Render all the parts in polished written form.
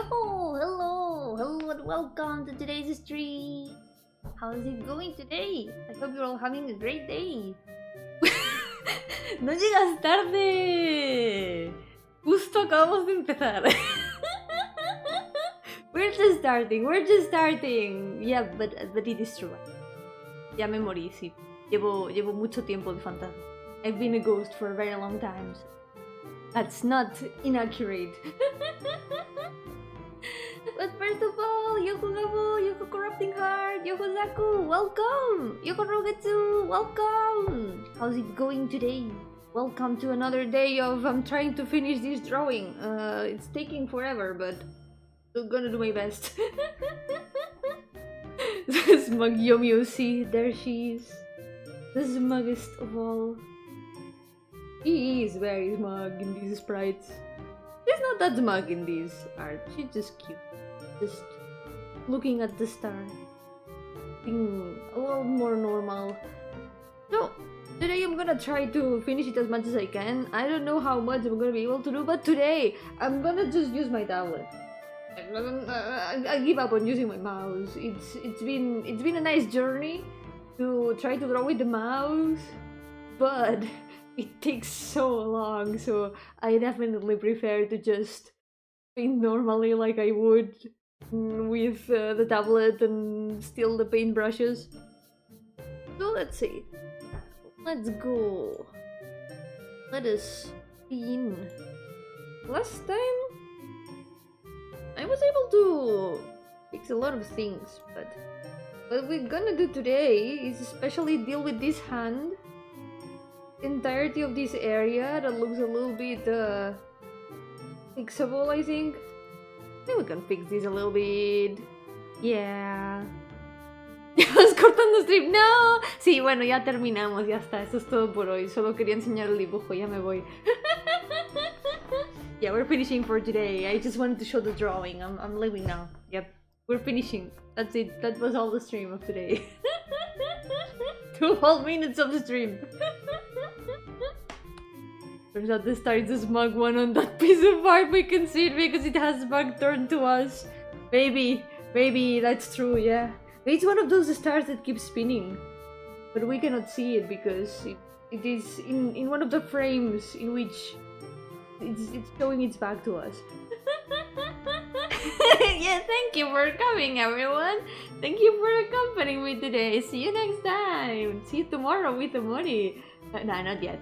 Hello and welcome to today's stream. How's it going today? I hope you're all having a great day. No llegas tarde. Justo acabamos de empezar. We're just starting. Yeah, but it is true. Ya me morí, sí. Llevo mucho tiempo de fantasma. I've been a ghost for a very long time. So that's not inaccurate. But first of all, Yo-hooo Gabo, Yo-hooo Corrupting Heart, Yo-hooo Zaku, welcome! Yo-hooo Rogetsu, welcome! How's it going today? Welcome to another day of I'm trying to finish this drawing. It's taking forever, but I'm gonna do my best. The smug Yomi OC, there she is. The smuggest of all. He is very smug in these sprites. She's not that smug in these art, she's just cute. Just looking at the star. Being a little more normal. So, today I'm gonna try to finish it as much as I can. I don't know how much I'm gonna be able to do, but today I'm gonna just use my tablet. I give up on using my mouse. It's been a nice journey to try to draw with the mouse, but it takes so long, so I definitely prefer to just paint normally like I would with the tablet and still the paint brushes. So let's see. Let's go. Let us begin. Last time I was able to fix a lot of things, but what we're gonna do today is especially deal with this hand. Entirety of this area that looks a little bit fixable, I think. I think we can fix this a little bit. Yeah. Estás cortando stream. No. Sí, bueno, ya terminamos, ya está. Eso es todo por hoy. Solo quería enseñar el dibujo, ya me voy. Yeah, we're finishing for today. I just wanted to show the drawing. I'm leaving now. Yep, we're finishing. That's it. That was all the stream of today. 2 whole minutes of the stream. Turns out the star is a smug one on that piece of art. We can see it because it has smug turned to us. Maybe that's true, yeah. It's one of those stars that keeps spinning. But we cannot see it because it is in one of the frames in which it's showing its back to us. Yeah, thank you for coming, everyone. Thank you for accompanying me today. See you next time. See you tomorrow with the money. No, not yet.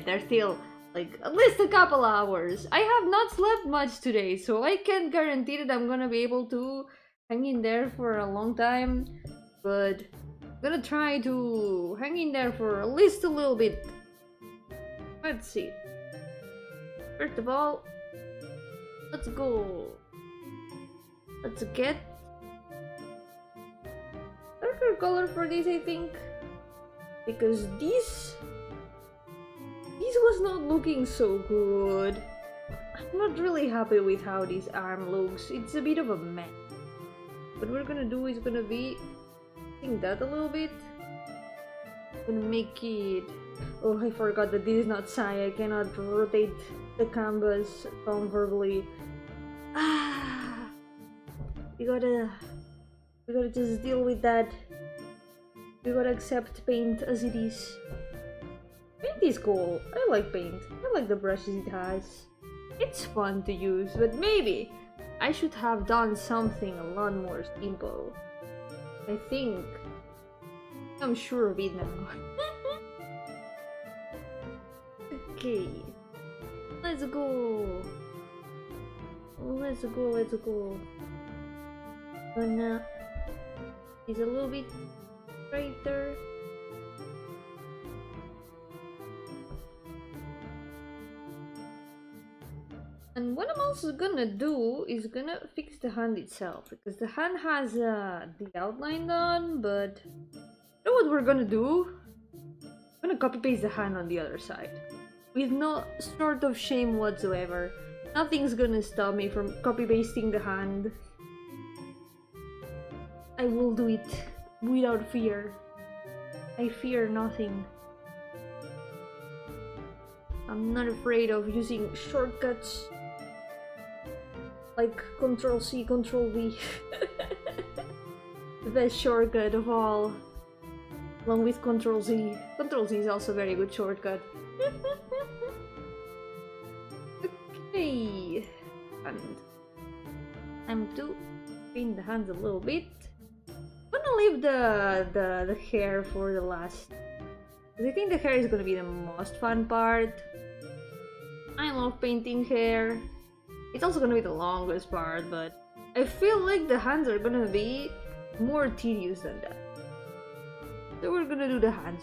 There's still like at least a couple hours. I have not slept much today, so I can't guarantee that I'm gonna be able to hang in there for a long time, but I'm gonna try to hang in there for at least a little bit. Let's see. First of all, let's go. Let's get darker color for this, I think, because this was not looking so good. I'm not really happy with how this arm looks. It's a bit of a mess. What we're gonna do is gonna be think that a little bit. Gonna make it. Oh, I forgot that this is not Sai. I cannot rotate the canvas comfortably. We gotta just deal with that. We gotta accept paint as it is. Paint is cool. I like paint. I like the brushes it has. It's fun to use, but maybe I should have done something a lot more simple. I think I'm sure of it now. Okay. Let's go. Gonna is a little bit brighter. And what I'm also gonna do is gonna fix the hand itself, because the hand has the outline done, but you know what we're gonna do? I'm gonna copy paste the hand on the other side with no sort of shame whatsoever. Nothing's gonna stop me from copy pasting the hand. I will do it without fear. I fear nothing. I'm not afraid of using shortcuts Like Control C, Control V. The best shortcut of all. Along with Control Z. Control Z is also a very good shortcut. Okay. And I'm to clean the hands a little bit. I'm gonna leave the hair for the last. I think the hair is gonna be the most fun part. I love painting hair. It's also gonna be the longest part, but I feel like the hands are gonna be more tedious than that. So we're gonna do the hands.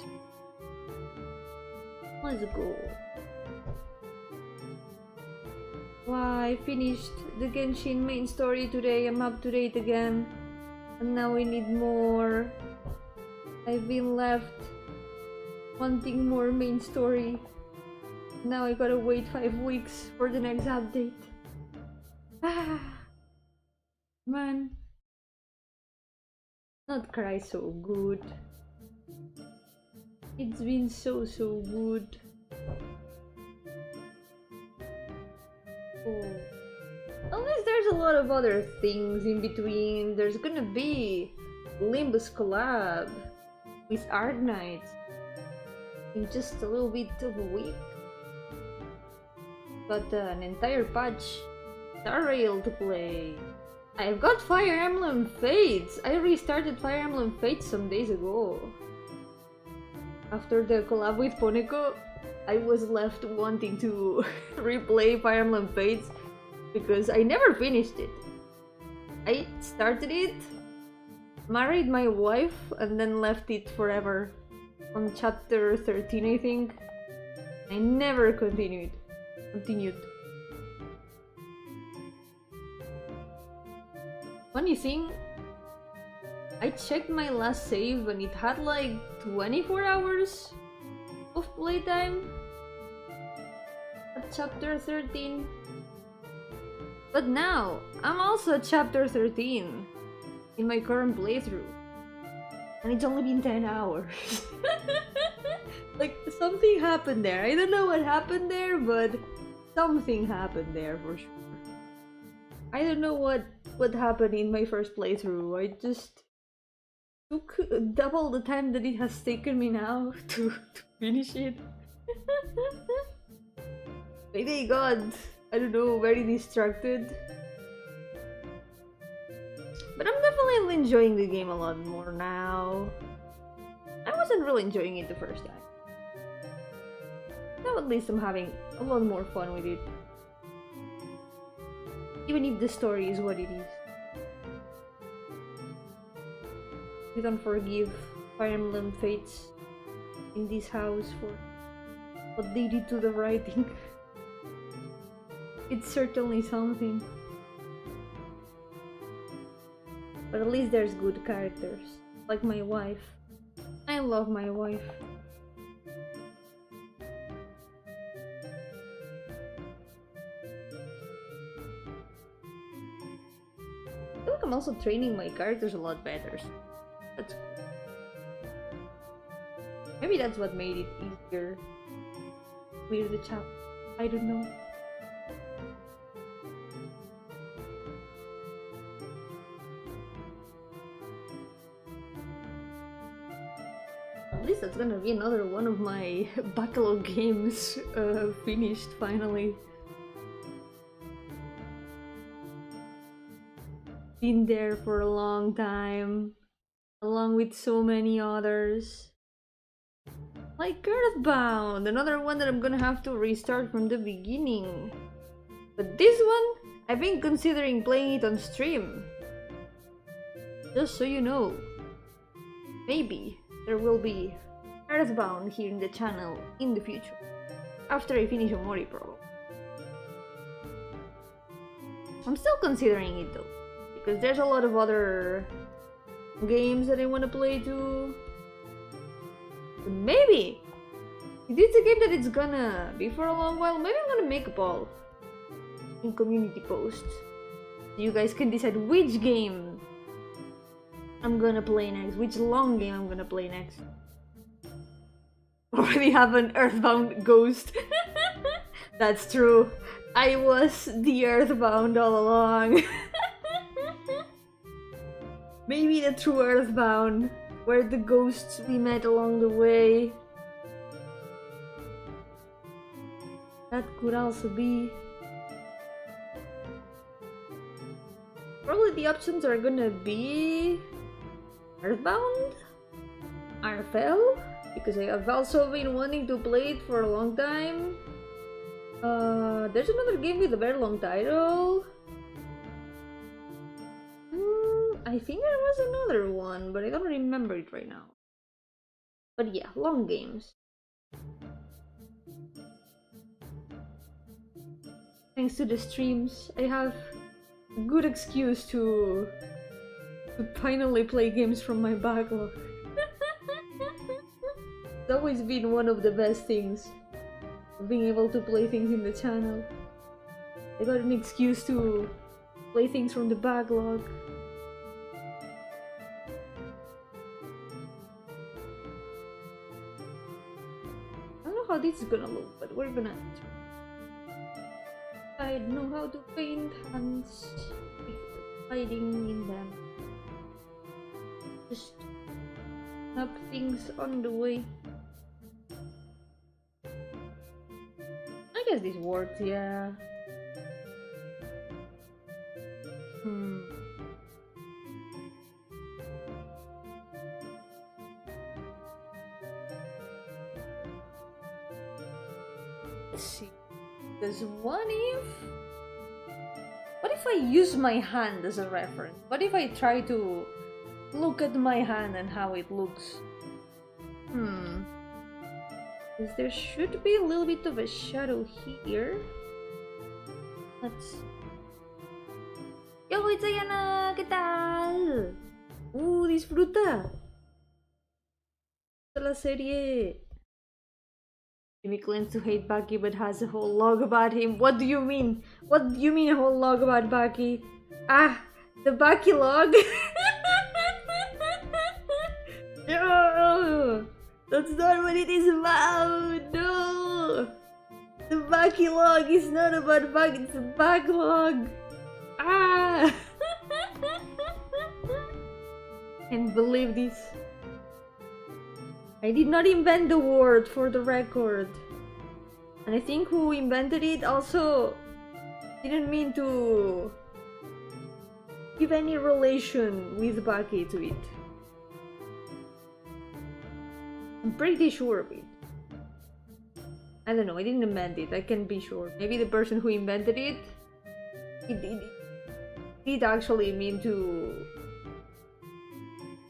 Let's go. Wow, I finished the Genshin main story today. I'm up to date again. And now we need more. I've been left wanting more main story. Now I gotta wait 5 weeks for the next update. Ah, man. Not cry so good. It's been so good. Oh. Unless there's a lot of other things in between. There's gonna be Limbus collab with Art Knight in just a little bit of a week. Got an entire patch Star Rail to play. I've got Fire Emblem Fates. I restarted Fire Emblem Fates some days ago. After the collab with Poneko, I was left wanting to replay Fire Emblem Fates because I never finished it. I started it, married my wife, and then left it forever. On chapter 13, I think. I never continued. Funny thing, I checked my last save and it had like 24 hours of playtime at chapter 13. But now, I'm also at chapter 13 in my current playthrough. And it's only been 10 hours. Like, something happened there. I don't know what happened there, but something happened there for sure. I don't know what happened in my first playthrough. I just took double the time that it has taken me now to finish it. Maybe I got, I don't know, very distracted. But I'm definitely enjoying the game a lot more now. I wasn't really enjoying it the first time. Now at least I'm having a lot more fun with it. Even if the story is what it is. We don't forgive Fire Emblem Fates in this house for what they did to the writing. It's certainly something. But at least there's good characters, like my wife. I love my wife. I feel like I'm also training my characters a lot better. So that's cool. Maybe that's what made it easier to clear the chapter. I don't know. At least that's gonna be another one of my backlog games finished finally. Been there for a long time, along with so many others. Like Earthbound, another one that I'm gonna have to restart from the beginning. But this one, I've been considering playing it on stream. Just so you know. Maybe there will be Earthbound here in the channel in the future. After I finish Omori Pro. I'm still considering it though. Because there's a lot of other games that I want to play too. But maybe if it's a game that it's gonna be for a long while, maybe I'm gonna make a poll in community posts. You guys can decide which game I'm gonna play next, which long game I'm gonna play next. Already have an Earthbound ghost. That's true. I was the earthbound all along. Maybe the true earthbound, where the ghosts we met along the way. That could also be. Probably the options are gonna be Earthbound, RFL, because I have also been wanting to play it for a long time. There's another game with a very long title. I think there was another one, but I don't remember it right now. But yeah, long games. Thanks to the streams, I have a good excuse to finally play games from my backlog. It's always been one of the best things, being able to play things in the channel. I got an excuse to play things from the backlog. I don't know how this is gonna look, but we're gonna try. I know how to paint hands without hiding in them. Just have things on the way. I guess this works, yeah. Let's see. There's what if I use my hand as a reference? What if I try to look at my hand and how it looks? Because there should be a little bit of a shadow here. Let's... Yo, it's Ayana! ¿Qué tal? Disfruta! De la serie. Jimmy claims to hate Bucky but has a whole log about him. What do you mean? What do you mean a whole log about Bucky? Ah! The Bucky log? No! That's not what it is about! No! The Bucky log is not about Bucky, it's a backlog! Ah! Can't believe this. I did not invent the word, for the record. And I think who invented it also didn't mean to give any relation with Bucky to it. I'm pretty sure of it. I don't know, I didn't invent it, I can be sure. Maybe the person who invented it, it did actually mean to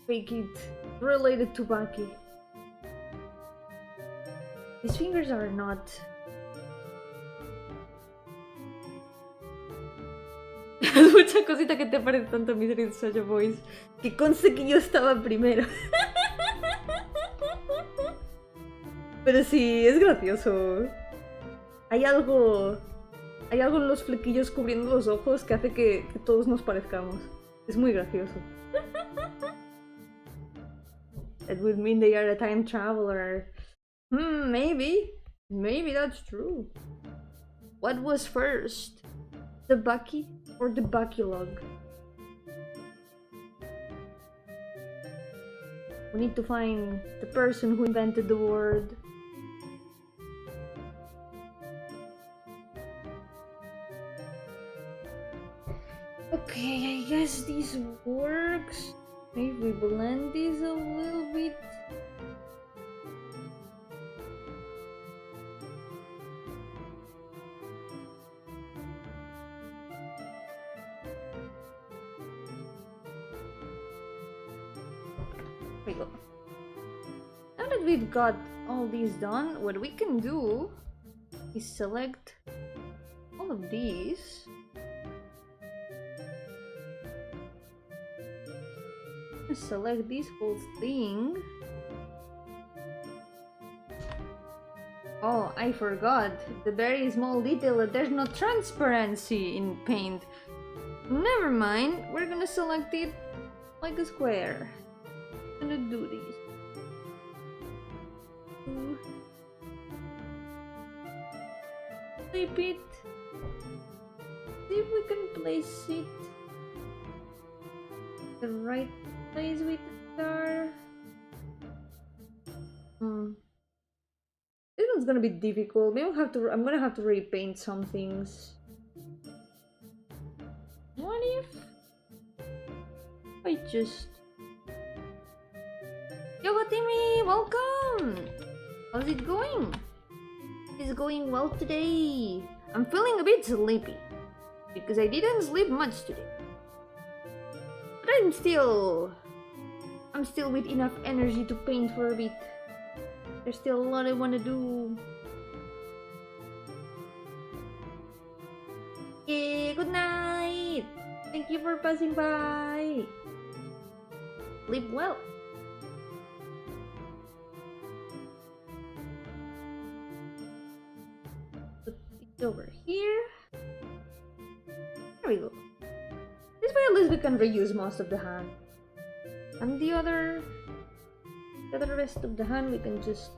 make it related to Bucky. His fingers are not... Mucha cosita que te parece tanto Misery Such a Voice. Que conste que yo estaba primero. Pero sí, es gracioso. Hay algo en los flequillos cubriendo los ojos que hace que todos nos parezcamos. Es muy gracioso. That would mean they are a time traveler. Maybe. Maybe that's true. What was first? The Bucky or the Bucky log? We need to find the person who invented the word. Okay, I guess this works. Maybe we blend this a little bit. There we go. Now that we've got all these done, what we can do is select all of these. Select this whole thing. Oh, I forgot the very small detail that there's no transparency in paint. Never mind, we're gonna select it like a square. I'm gonna do this. Flip it. See if we can place it the right place with the star. This one's gonna be difficult. Maybe I'm gonna have to repaint some things. What if I just... Yoga Timmy, welcome! How's it going? It's going well today. I'm feeling a bit sleepy because I didn't sleep much today. But I'm still with enough energy to paint for a bit. There's still a lot I want to do. Yeah, good night! Thank you for passing by! Sleep well! Put it over here. There we go. This way at least we can reuse most of the hand. And the rest of the hand we can just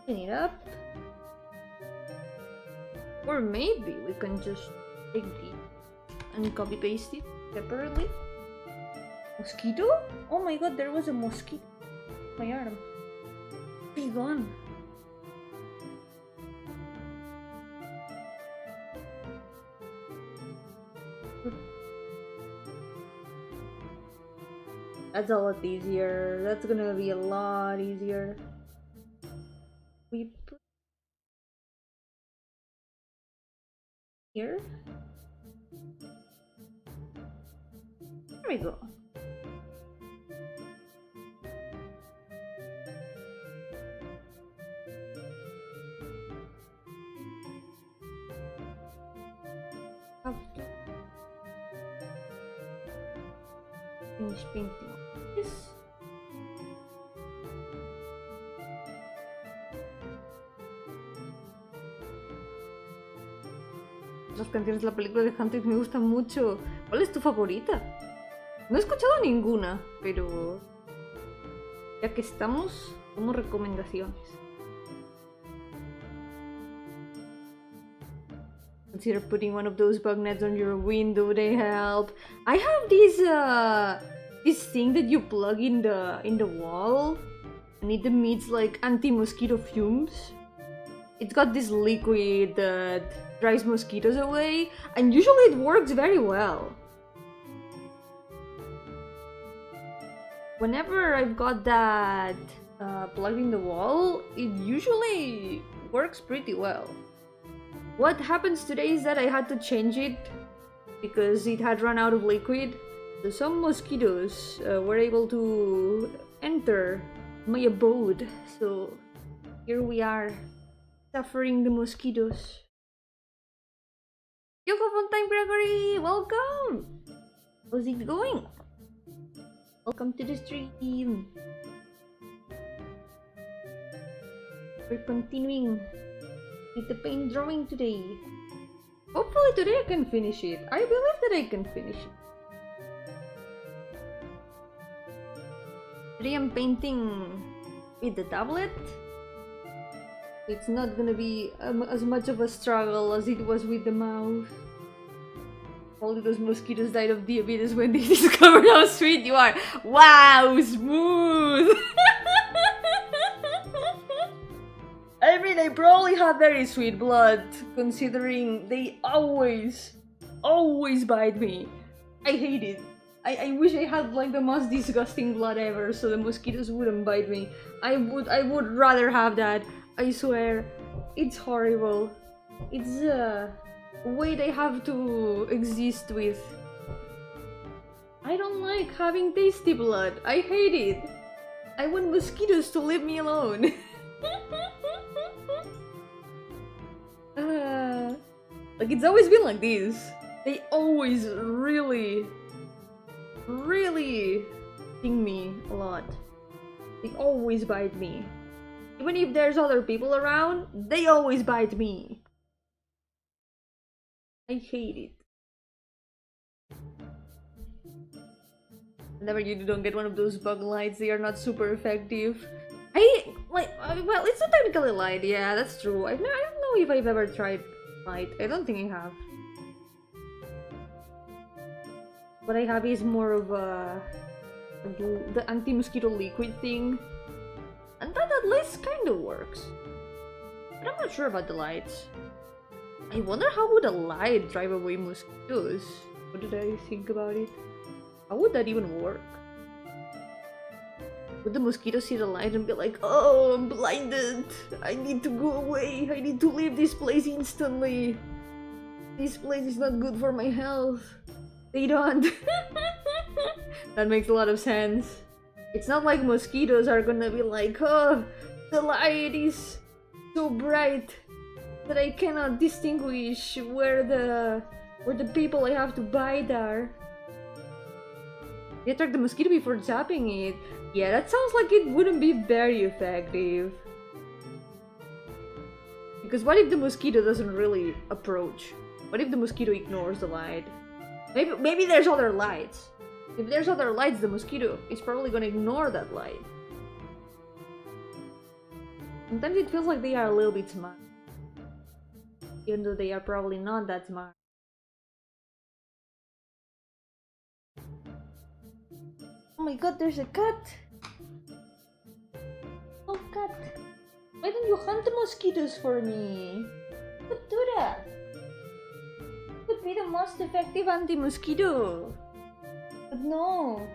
clean it up. Or maybe we can just take this and copy paste it separately. Mosquito? Oh my god, there was a mosquito on my arm. Be gone. That's a lot easier. That's gonna be a lot easier. We put here. There we go. Have to finish painting this. Las canciones de la película de Hunted me gustan mucho. ¿Cuál es tu favorita? No he escuchado ninguna, pero ya que estamos, como recomendaciones. Consider putting one of those bug nets on your window, they help. I have this thing that you plug in the wall and it emits like anti-mosquito fumes. It's got this liquid that drives mosquitoes away, and usually it works very well. Whenever I've got that plugged in the wall, it usually works pretty well. What happens today is that I had to change it because it had run out of liquid. So some mosquitoes were able to enter my abode. So here we are, suffering the mosquitoes. Yoko Fontaine Gregory, welcome! How's it going? Welcome to the stream. We're continuing with the paint drawing today. Hopefully today I can finish it. I believe that I can finish it. Today I'm painting with the tablet. It's not gonna be as much of a struggle as it was with the mouse. All those mosquitoes died of diabetes when they discovered how sweet you are. Wow, smooth! I mean, I probably have very sweet blood, considering they always bite me. I hate it. I wish I had like the most disgusting blood ever, so the mosquitoes wouldn't bite me. I would rather have that. I swear, it's horrible. It's a way they have to exist with. I don't like having tasty blood. I hate it. I want mosquitoes to leave me alone. Like, it's always been like this. They always really sting me a lot. They always bite me. Even if there's other people around, they always bite me. I hate it. Whenever you don't get one of those bug lights, they are not super effective. Well, it's a technically light, yeah, that's true. I don't know if I've ever tried light. I don't think I have. What I have is more of the anti-mosquito liquid thing. And that at least kind of works. But I'm not sure about the lights. I wonder how would a light drive away mosquitoes? What did I think about it? How would that even work? Would the mosquito see the light and be like, oh, I'm blinded! I need to go away! I need to leave this place instantly! This place is not good for my health! They don't! That makes a lot of sense. It's not like mosquitoes are gonna be like, oh, the light is so bright that I cannot distinguish where the people I have to bite are. They attract the mosquito before zapping it. Yeah, that sounds like it wouldn't be very effective. Because what if the mosquito doesn't really approach? What if the mosquito ignores the light? Maybe there's other lights. If there's other lights, the mosquito is probably gonna ignore that light. Sometimes it feels like they are a little bit smart. Even though they are probably not that smart. Oh my god, there's a cat! Oh cat! Why don't you hunt the mosquitoes for me? Could do that! Could be the most effective anti-mosquito! But no!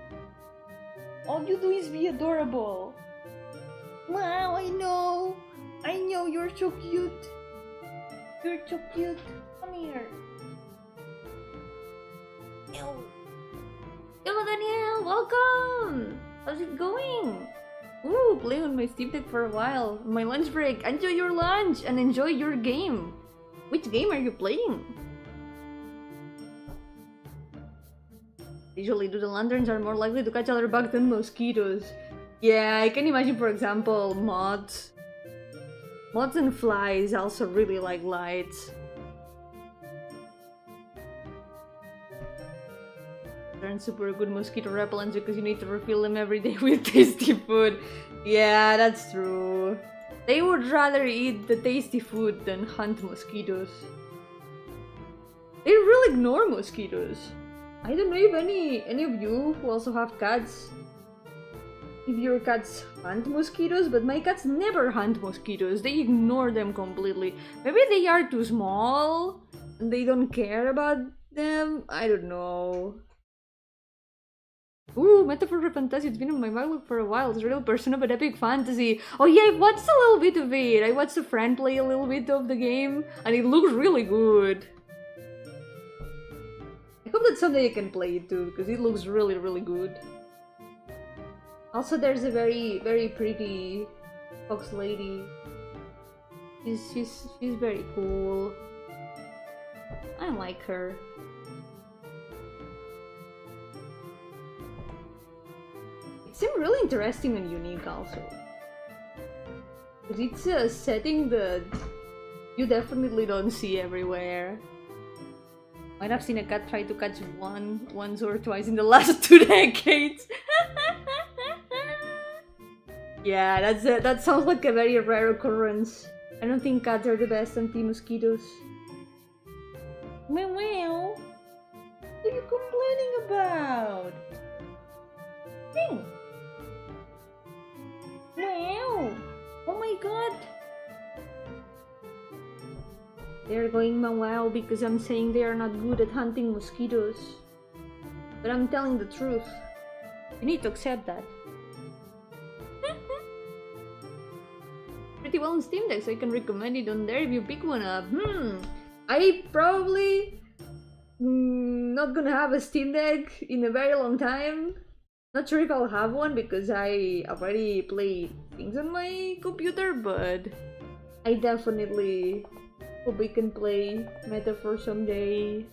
All you do is be adorable! Wow, I know! I know, you're so cute! You're so cute! Come here! Ew. Hello Daniel! Welcome! How's it going? Ooh, playing on my Steam Deck for a while. My lunch break. Enjoy your lunch and enjoy your game. Which game are you playing? Usually, the lanterns are more likely to catch other bugs than mosquitoes. Yeah, I can imagine, for example, moths. Moths and flies also really like lights. They're super good mosquito repellents because you need to refill them every day with tasty food. Yeah, that's true. They would rather eat the tasty food than hunt mosquitoes. They really ignore mosquitoes. I don't know if any of you who also have cats, if your cats hunt mosquitoes, but my cats never hunt mosquitoes. They ignore them completely. Maybe they are too small and they don't care about them. I don't know. Ooh, Metaphor for Fantasy, it's been on my backlog for a while. It's real Persona but epic fantasy. Oh yeah, I watched a little bit of it. I watched a friend play a little bit of the game and it looks really good. I hope that someday I can play it too, because it looks really, really good. Also, there's a very, very pretty fox lady. She's very cool. I like her. It seemed really interesting and unique also. But it's a setting that you definitely don't see everywhere. Might have seen a cat try to catch once or twice in the last 2 decades. Yeah, that sounds like a very rare occurrence. I don't think cats are the best anti-mosquitoes. Meow meow. What are you complaining about? Ding. Meow. Oh my god. They're going meow because I'm saying they are not good at hunting mosquitoes. But I'm telling the truth. You need to accept that. Pretty well on Steam Deck, so I can recommend it on there if you pick one up. I probably not gonna have a Steam Deck in a very long time. Not sure if I'll have one because I already play things on my computer, but I definitely hope we can play Metaphor someday.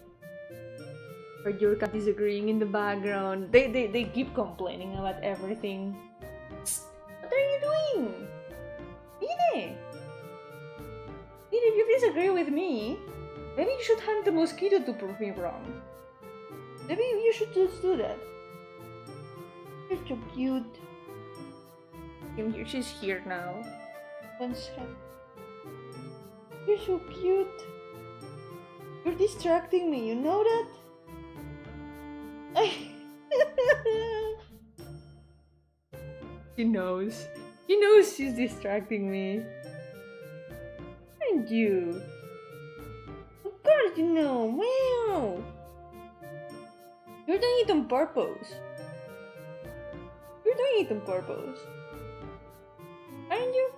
Heard your cat disagreeing in the background. They keep complaining about everything. Psst, what are you doing? Mire! Mire, if you disagree with me, maybe you should hunt the mosquito to prove me wrong. Maybe you should just do that. You're so cute. She's here now. One sec. You're so cute. You're distracting me, you know that? She knows. She knows she's distracting me. Aren't you? Of course you know. Wow. You're doing it on purpose. You're doing it on purpose. Aren't you?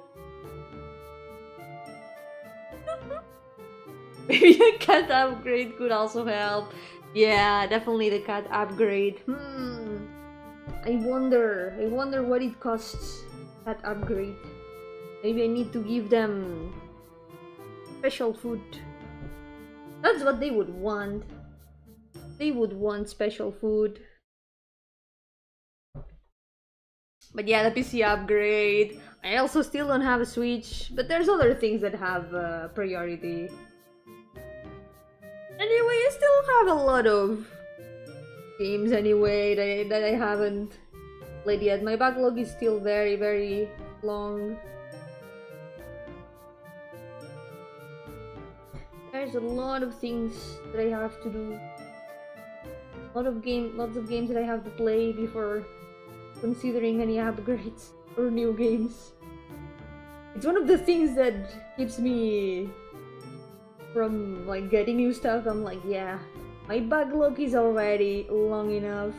Maybe a cat upgrade could also help. Yeah, definitely the cat upgrade. I wonder what it costs, cat upgrade. Maybe I need to give them special food. That's what they would want. They would want special food. But yeah, the PC upgrade. I also still don't have a Switch, but there's other things that have priority. Anyway, I still have a lot of games anyway that I haven't played yet. My backlog is still very, very long. There's a lot of things that I have to do. Lots of games that I have to play before considering any upgrades or new games. It's one of the things that keeps me from like getting new stuff. I'm like, yeah, my backlog is already long enough.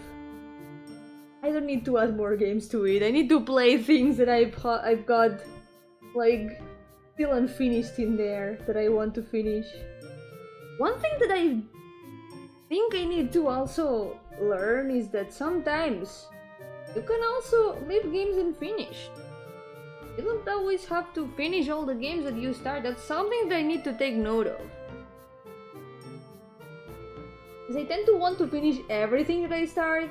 I don't need to add more games to it. I need to play things that I've got like still unfinished in there that I want to finish. One thing that I think I need to also learn is that sometimes you can also leave games unfinished. You don't always have to finish all the games that you start. That's something that I need to take note of. Because I tend to want to finish everything that I start.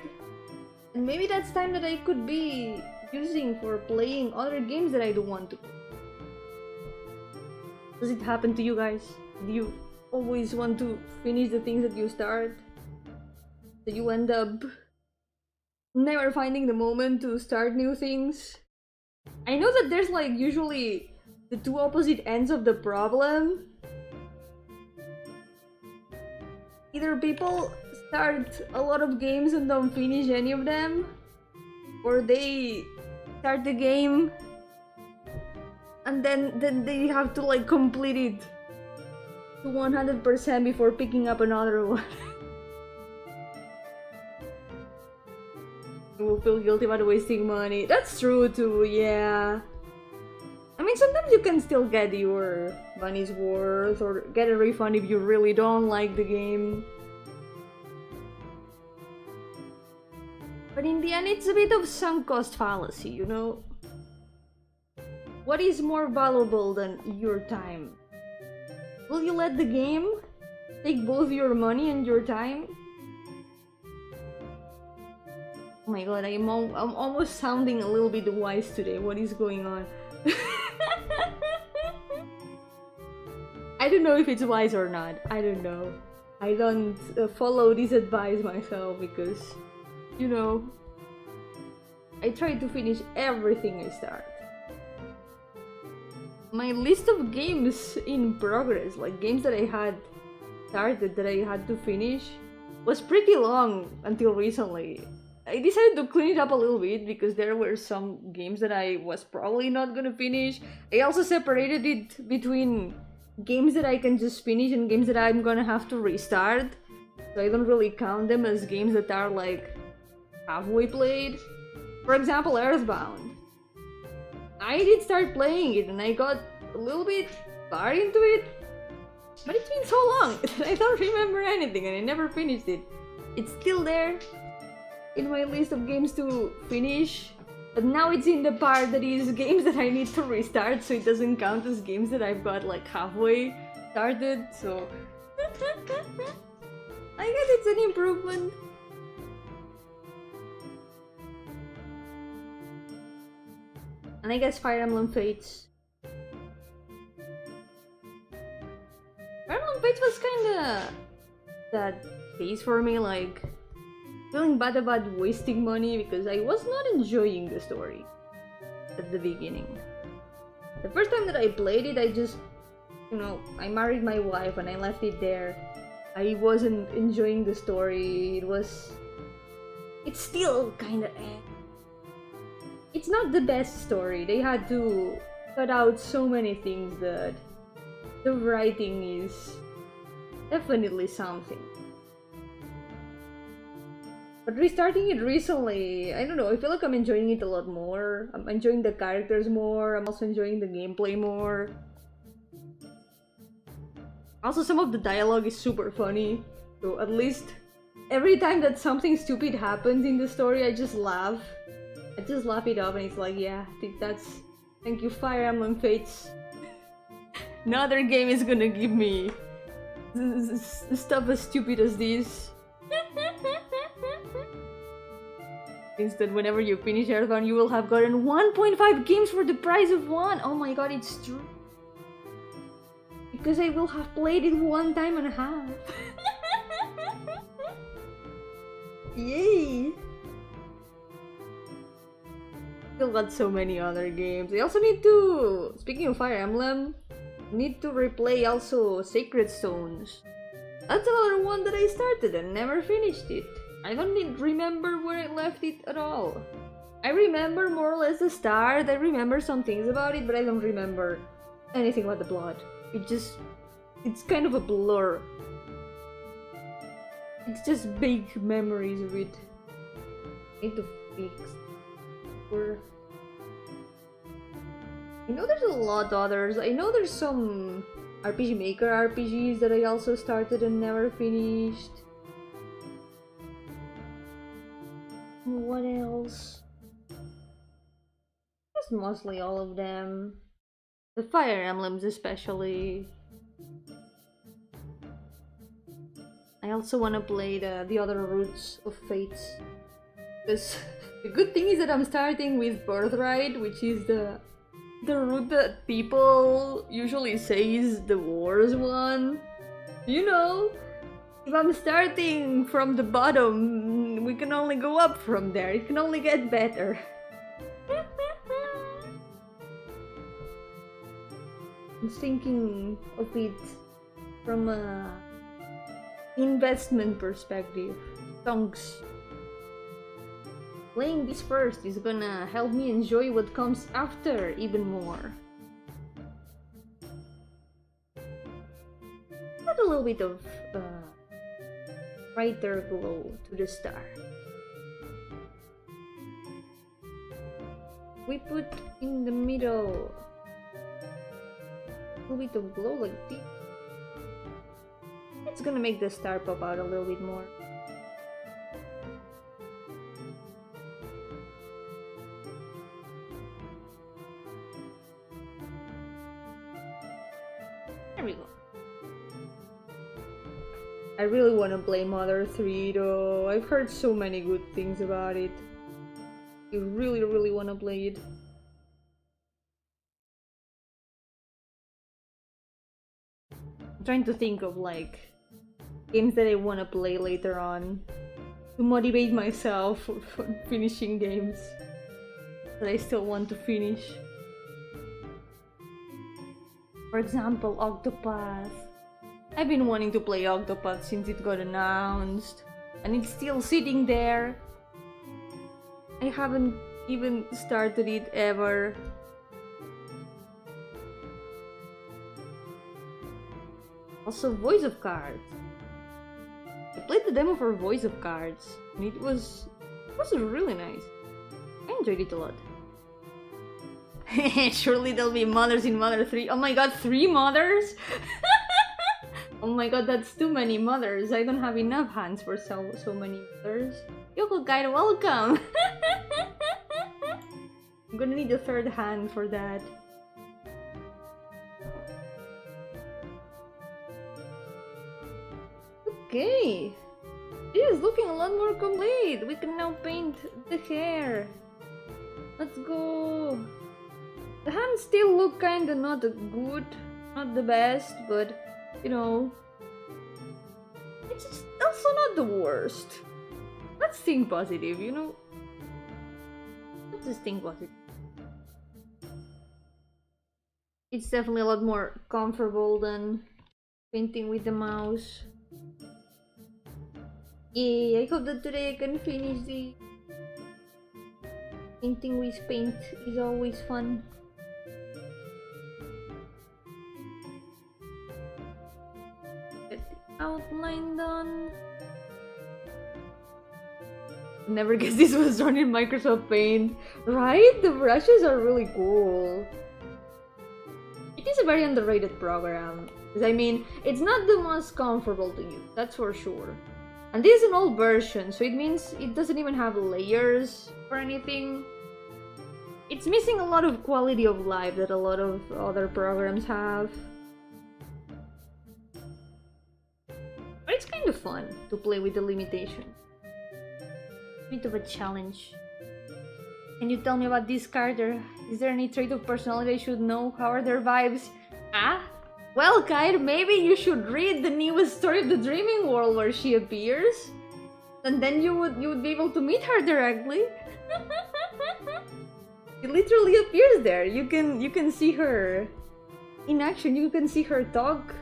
And maybe that's time that I could be using for playing other games that I don't want to play. Does it happen to you guys? Do you always want to finish the things that you start? So you end up never finding the moment to start new things? I know that there's like usually the two opposite ends of the problem. Either people start a lot of games and don't finish any of them, or they start the game and then they have to like complete it to 100% before picking up another one. You will feel guilty about wasting money. That's true too, yeah. I mean, sometimes you can still get your money's worth or get a refund if you really don't like the game. But in the end, it's a bit of sunk cost fallacy, you know? What is more valuable than your time? Will you let the game take both your money and your time? Oh my god, I'm almost sounding a little bit wise today. What is going on? I don't know if it's wise or not. I don't know. I don't follow this advice myself because, you know, I try to finish everything I start. My list of games in progress, like games that I had started that I had to finish, was pretty long until recently. I decided to clean it up a little bit because there were some games that I was probably not gonna finish. I also separated it between games that I can just finish and games that I'm gonna have to restart. So I don't really count them as games that are like halfway played. For example, Earthbound. I did start playing it and I got a little bit far into it, but it's been so long that I don't remember anything and I never finished it. It's still there in my list of games to finish, but now it's in the part that is games that I need to restart, so it doesn't count as games that I've got like halfway started, so I guess it's an improvement. And I guess Fire Emblem Fates. Fire Emblem Fates was kinda that phase for me, like feeling bad about wasting money because I was not enjoying the story at the beginning. The first time that I played it, I just, you know, I married my wife and I left it there. I wasn't enjoying the story. It's still kinda it's not the best story. They had to cut out so many things that the writing is definitely something. But restarting it recently, I don't know, I feel like I'm enjoying it a lot more. I'm enjoying the characters more, I'm also enjoying the gameplay more. Also, some of the dialogue is super funny, so at least every time that something stupid happens in the story, I just laugh. I just laugh it up and it's like, yeah, I think that's... Thank you, Fire Emblem Fates. Another game is gonna give me stuff as stupid as this. Instead, whenever you finish Earthbound, you will have gotten 1.5 games for the price of one! Oh my god, it's true! Because I will have played it 1.5 times. Yay! Still got so many other games. I also need to... Speaking of Fire Emblem, need to replay also Sacred Stones. That's another one that I started and never finished it. I don't remember where I left it at all. I remember more or less the start, I remember some things about it, but I don't remember anything about the plot. It's kind of a blur. It's just vague memories of it. I need to fix. I know there's a lot of others. I know there's some RPG Maker RPGs that I also started and never finished. What else? Just mostly all of them. The Fire Emblems especially. I also want to play the other Roots of Fates. Because the good thing is that I'm starting with Birthright, which is the route that people usually say is the worst one. You know, if I'm starting from the bottom, we can only go up from there. It can only get better. I'm thinking of it from a investment perspective. Chunks. Playing this first is gonna help me enjoy what comes after even more. Add a little bit of brighter glow to the star. We put in the middle a little bit of glow like this. It's gonna make the star pop out a little bit more. There we go. I really want to play Mother 3 though. I've heard so many good things about it. I really want to play it. I'm trying to think of like games that I want to play later on to motivate myself for finishing games that I still want to finish. For example, Octopath. I've been wanting to play Octopath since it got announced, and it's still sitting there. I haven't even started it ever. Also, Voice of Cards. I played the demo for Voice of Cards, and it was really nice. I enjoyed it a lot. Surely there'll be mothers in Mother 3. Oh my god, 3 mothers? Oh my god, that's too many mothers. I don't have enough hands for so many mothers. Yoko Guide, welcome! I'm gonna need a 3rd hand for that. Okay. It is looking a lot more complete. We can now paint the hair. Let's go. The hands still look kinda not good, not the best, but you know, it's just also not the worst. Let's think positive, you know? Let's just think positive. It's definitely a lot more comfortable than painting with the mouse. Yay, I hope that today I can finish the... Painting with paint is always fun. Get the outline done. Never guessed this was done in Microsoft Paint. Right? The brushes are really cool. It is a very underrated program. I mean, it's not the most comfortable to use, that's for sure. And this is an old version, so it means it doesn't even have layers or anything. It's missing a lot of quality of life that a lot of other programs have. But it's kind of fun to play with the limitations. Bit of a challenge. Can you tell me about this character? Is there any trait of personality I should know? How are their vibes? Ah? Well, Kair, maybe you should read the newest story of the Dreaming World where she appears. And then you would be able to meet her directly. It literally appears there. You can see her in action. You can see her talk.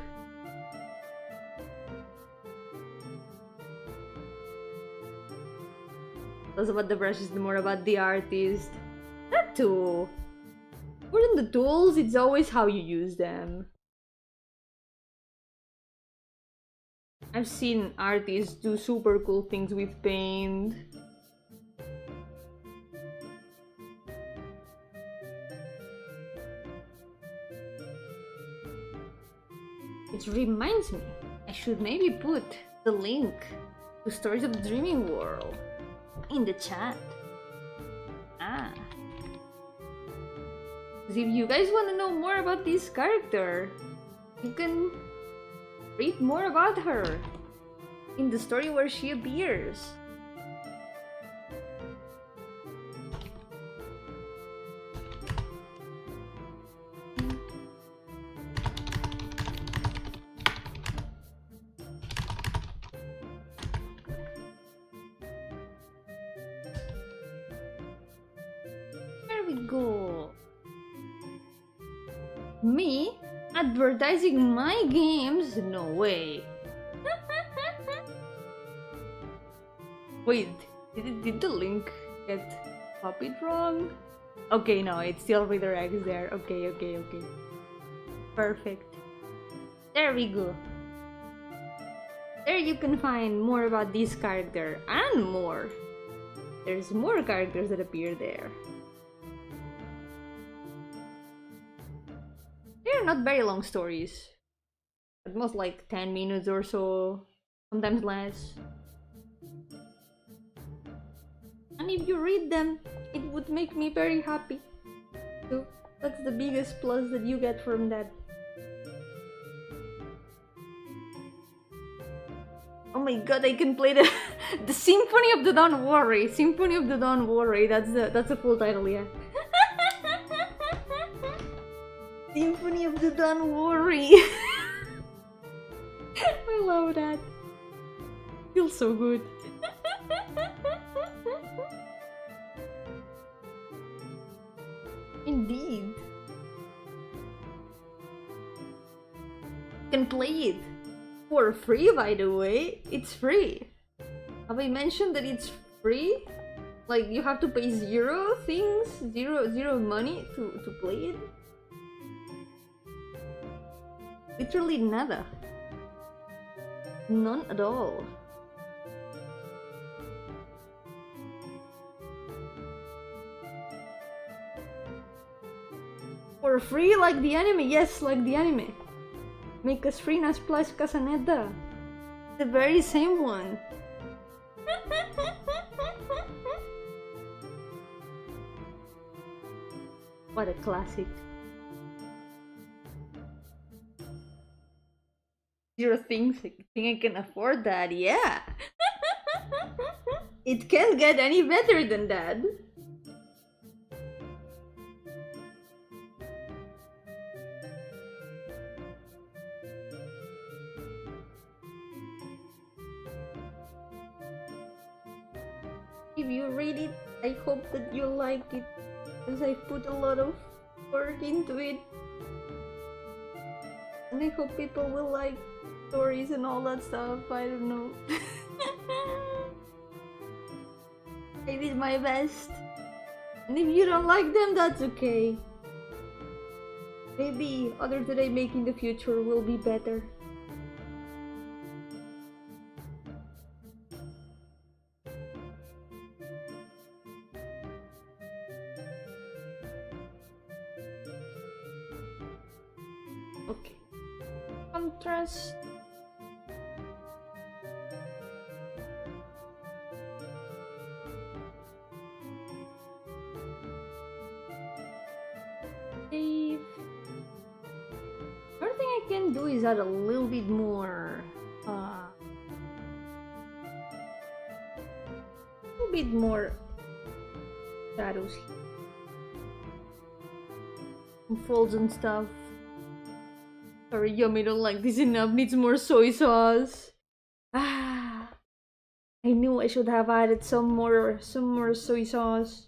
Less about the brushes, more about the artist. That too. More than the tools, it's always how you use them. I've seen artists do super cool things with paint. It reminds me, I should maybe put the link to Stories of the Dreaming World in the chat. Ah. Because if you guys want to know more about this character, you can read more about her in the story where she appears. There we go. Me? Advertising my games? No way. Wait, did the link get copied wrong? Okay, no, it still redirects there. Okay. Perfect. There we go. There you can find more about this character and more. There's more characters that appear there. They're not very long stories. At most like 10 minutes or so, sometimes less. And if you read them, it would make me very happy. So that's the biggest plus that you get from that. Oh my god, I can play the Symphony of the Don't Worry. Symphony of the Don't Worry. That's the full title, yeah. Symphony of the Don't Worry. I love that. Feels so good. Indeed. You can play it for free, by the way. It's free. Have I mentioned that it's free? Like, you have to pay zero money to play it? Literally nada. None at all. For free, like the anime? Yes, like the anime. Make us free na splash Casaneta. The very same one. What a classic. Zero things. I think I can afford that, yeah. It can't get any better than that. If you read it, I hope that you like it, because I put a lot of work into it. And I hope people will like stories and all that stuff. I don't know. I did my best. And if you don't like them, that's okay. Maybe other today making the future will be better. Okay. Contrast. Save. Another thing I can do is add a little bit more shadows here. And folds and stuff. Sorry, Yomi, don't like this enough. Needs more soy sauce. Ah, I knew I should have added some more soy sauce,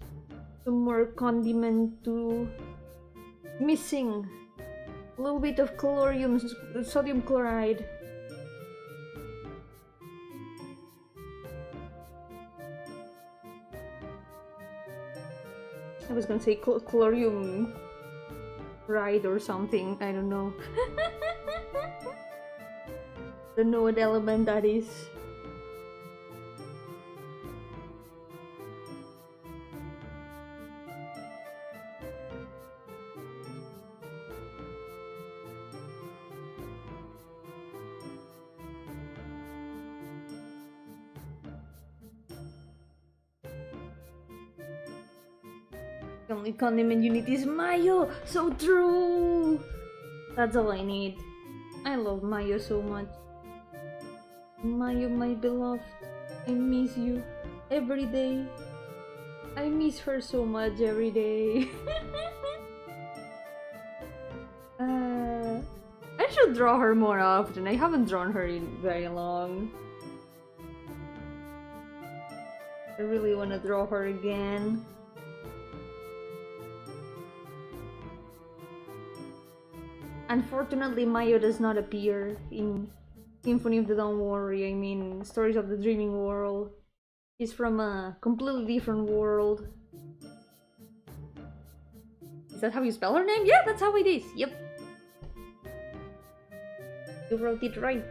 some more condiment too. Missing a little bit of sodium chloride. I was gonna say chlorium ride or something, I don't know. Don't know what element that is. The only condiment you need is mayo! So true! That's all I need. I love mayo so much. Mayo, my beloved. I miss you every day. I miss her so much every day. I should draw her more often. I haven't drawn her in very long. I really want to draw her again. Unfortunately, Mayo does not appear in Symphony of the Don't Worry, I mean Stories of the Dreaming World. He's from a completely different world. Is that how you spell her name? Yeah, that's how it is. Yep. You wrote it right.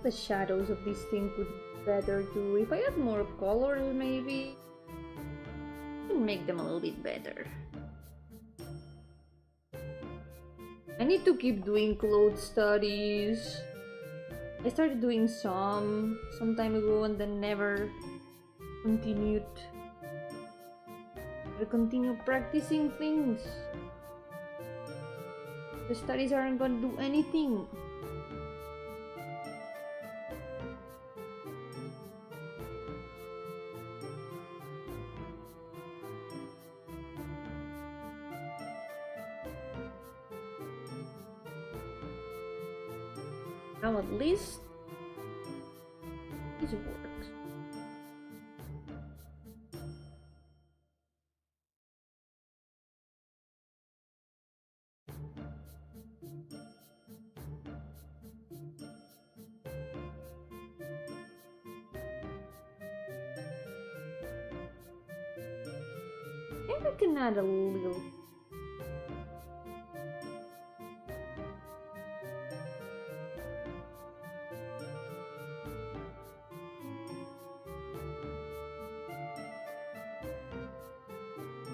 The shadows of this thing could be better too. If I had more colors, maybe I can make them a little bit better. I need to keep doing clothes studies. I started doing some time ago and then never continued. I continue practicing things. The studies aren't gonna do anything. Now at least this works. Maybe I can add a little.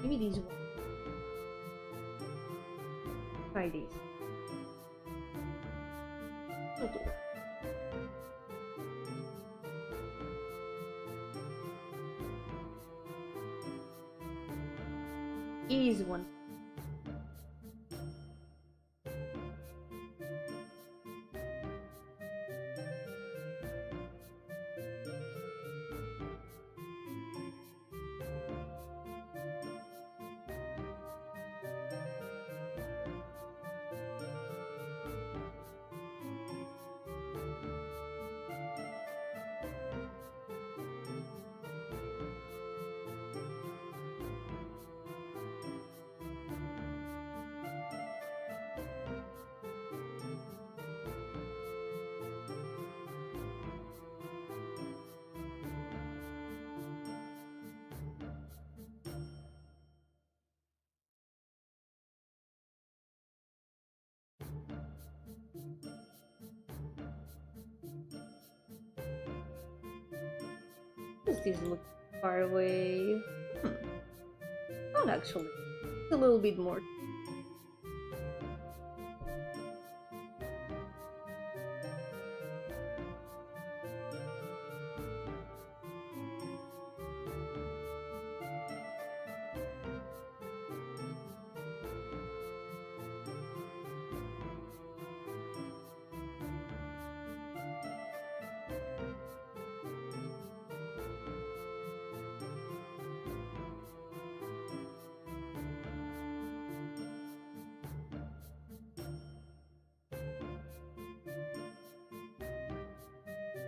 Maybe these one. Try these. Okay. Easy one. does this look far away? Not actually. It's a little bit more.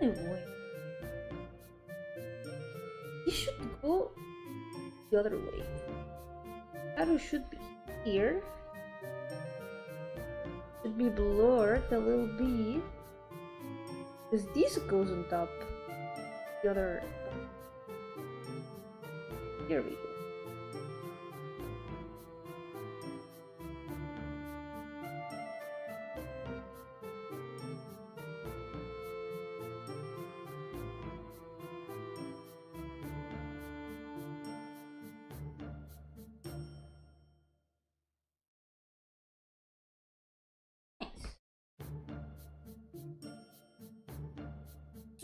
Anyway, you should go the other way. Arrow should be here. Should be blurred a little bit. Because this goes on top. The other. Here we go.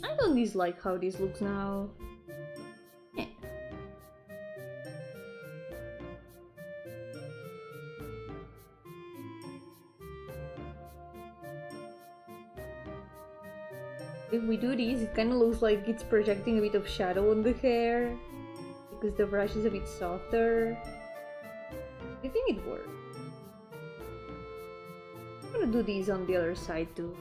I don't dislike how this looks now. Yeah. If we do this, it kind of looks like it's projecting a bit of shadow on the hair because the brush is a bit softer. I think it works. I'm gonna do these on the other side too.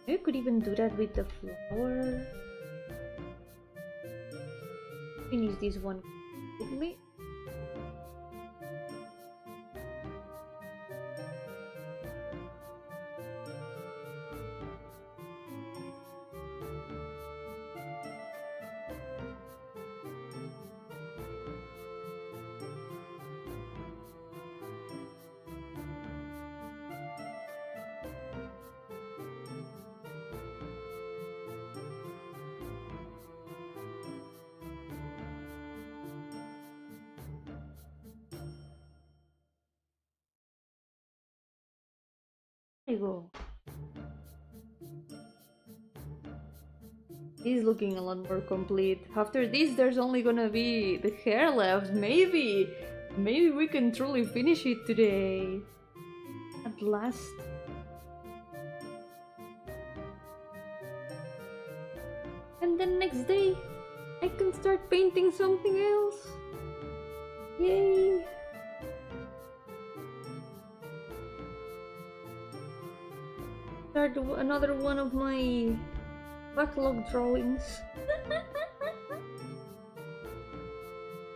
You could even do that with the flower. Finish this one quickly. There you go. This is looking a lot more complete. After this, there's only gonna be the hair left. Maybe we can truly finish it today. At last. And then next day, I can start painting something else. Yay! Start another one of my backlog drawings.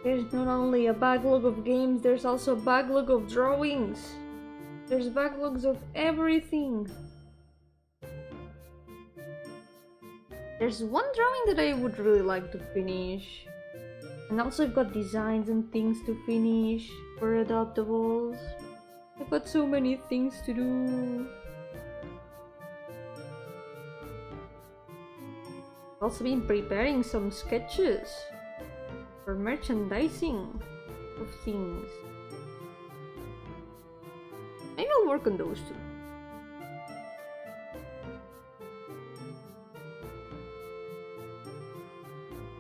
There's not only a backlog of games, there's also a backlog of drawings. There's backlogs of everything. There's one drawing that I would really like to finish. And also I've got designs and things to finish for adoptables. I've got so many things to do. I've also been preparing some sketches for merchandising of things. Maybe I'll work on those too.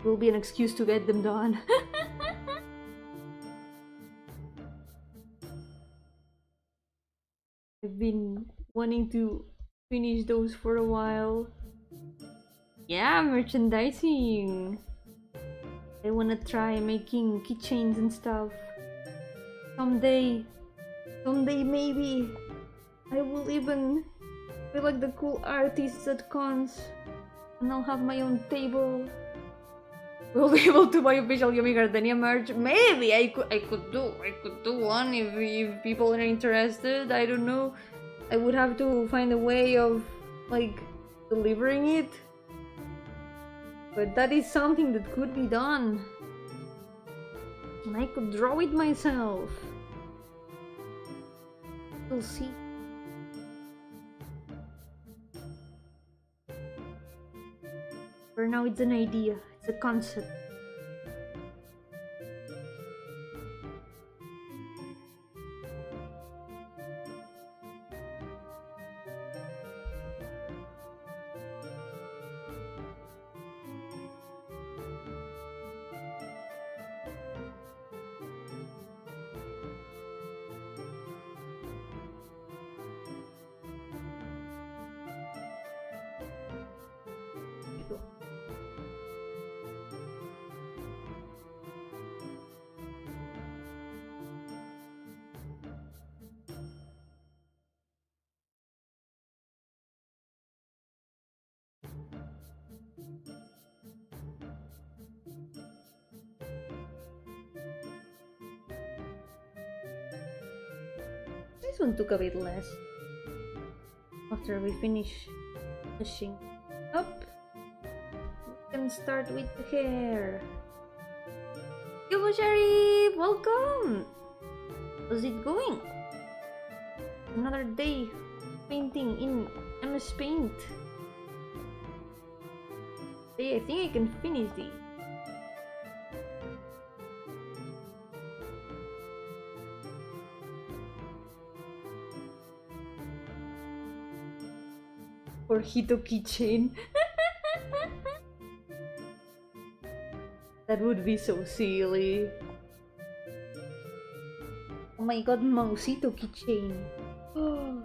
Will be an excuse to get them done. I've been wanting to finish those for a while. Yeah, merchandising. I wanna try making keychains and stuff. Someday maybe I will even be like the cool artists at cons and I'll have my own table. We'll be able to buy official Yomi Gardenia merch. Maybe I could do one if people are interested. I don't know. I would have to find a way of like delivering it. But that is something that could be done. And I could draw it myself. We'll see. For now, it's an idea. It's a concept. This one took a bit less. After we finish brushing up, we can start with the hair. Yo, Sharif! Welcome! How's it going? Another day painting in MS Paint. Hey, I think I can finish these. Or Hito keychain. That would be so silly. Oh my god, Mausito keychain. Oh.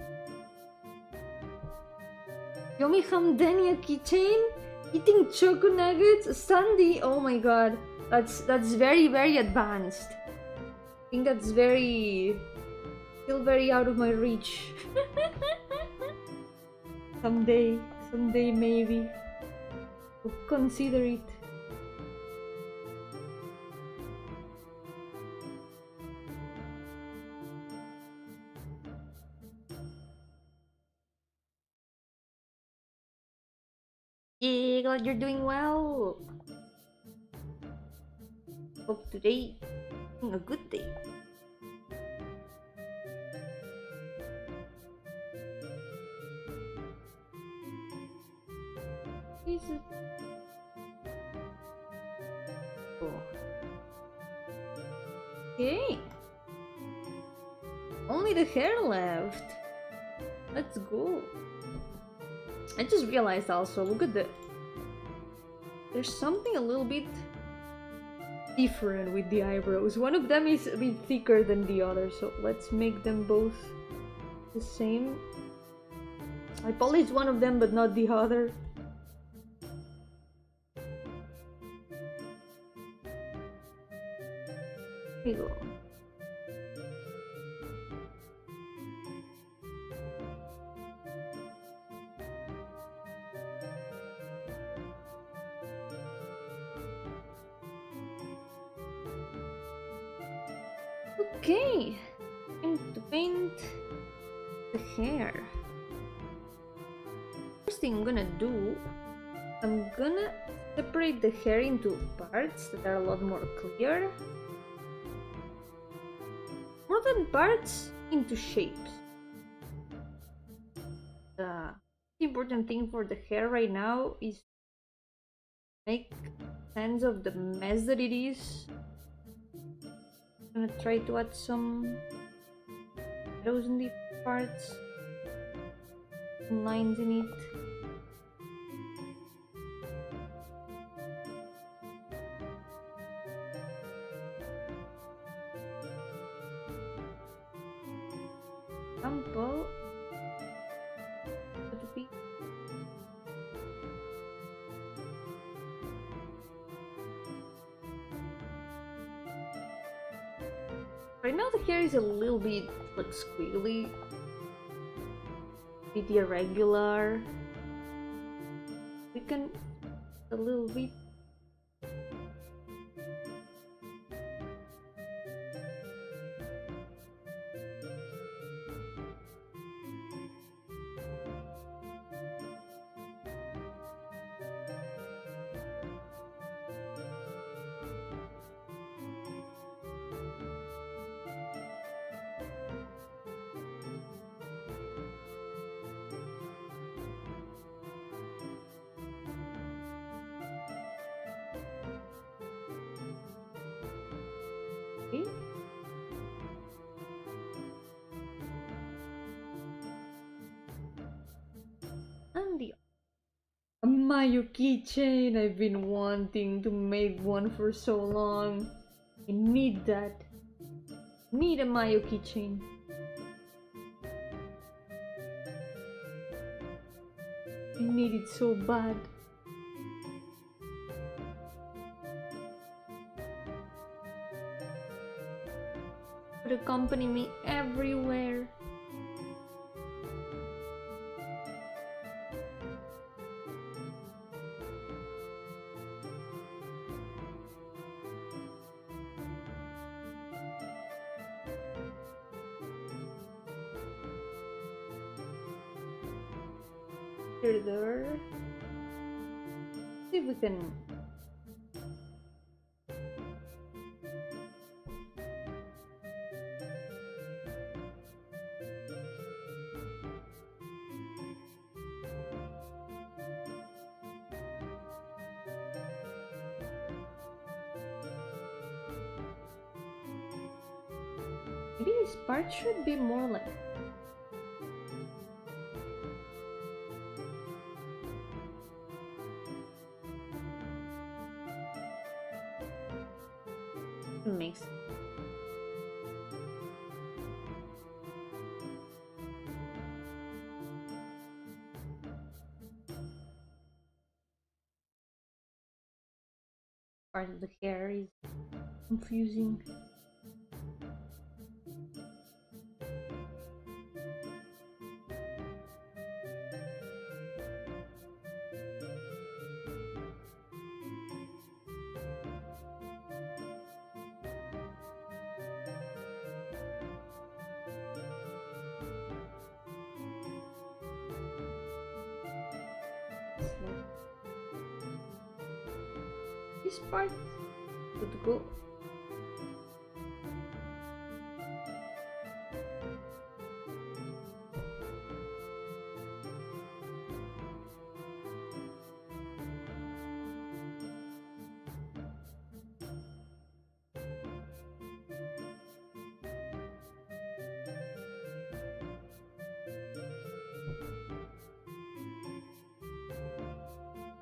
Yomi Gardenia keychain? Eating choco nuggets? Sandy? Oh my god. That's very, very advanced. I think that's still very out of my reach. Someday maybe. We'll consider it. Yeah, glad you're doing well. Hope today being a good day. Okay. Only the hair left. Let's go. I just realized also, look at there's something a little bit different with the eyebrows. One of them is a bit thicker than the other, so let's make them both the same. I polished one of them but not the other. Here we go. Okay, time to paint the hair. First thing I'm gonna do, I'm gonna separate the hair into parts that are a lot more clear. More than parts, into shapes. The important thing for the hair right now is make sense of the mess that it is. I'm gonna try to add some shadows in the parts, some lines in it. Example. Would be right now the hair is a little bit like squiggly, a bit irregular. We can a little bit. Okay. And the a Mayo keychain. I've been wanting to make one for so long. I need that. Need a Mayo keychain. I need it so bad. Would accompany me everywhere. There. See if we can. Maybe this part should be more like. Makes part of the hair is confusing. This part good to go.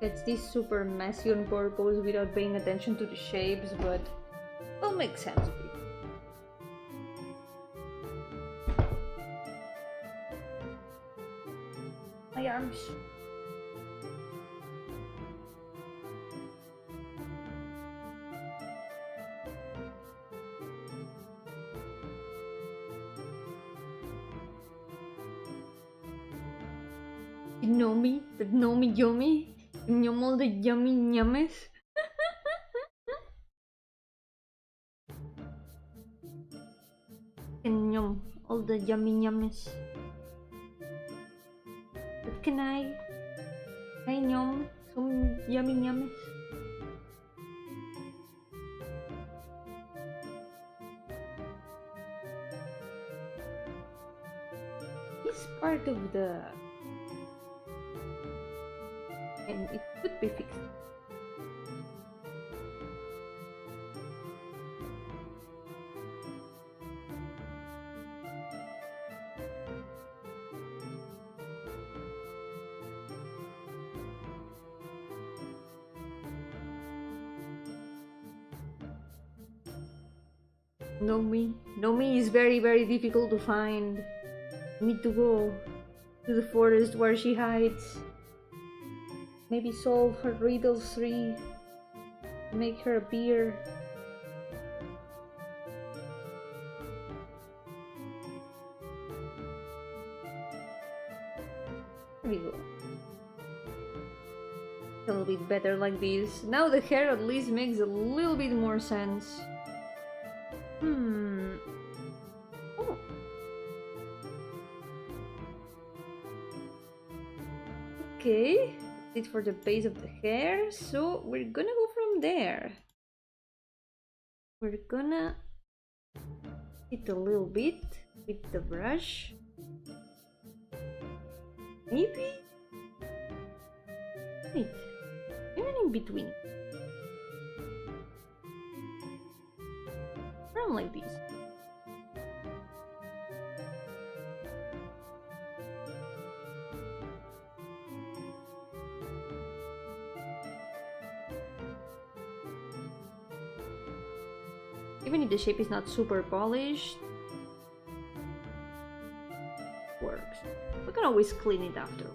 It's this super messy on purpose without paying attention to the shapes, but it'll make sense of it. My arms. You know me? That know me, Yomi? Yum all the yummy yummies. And yum all the yummy yummies. But can I yum some yummy yummies? This part of the and it could be fixed. Nomi is very difficult to find. Need to go to the forest where she hides. Maybe solve her riddles 3. Make her appear. There we go. A little bit better like this. Now the hair at least makes a little bit more sense. Oh. Okay. It for the base of the hair, so we're gonna go from there. We're gonna hit a little bit with the brush. Maybe? Wait, even in between. from like this. Even if the shape is not super polished, works. We can always clean it after.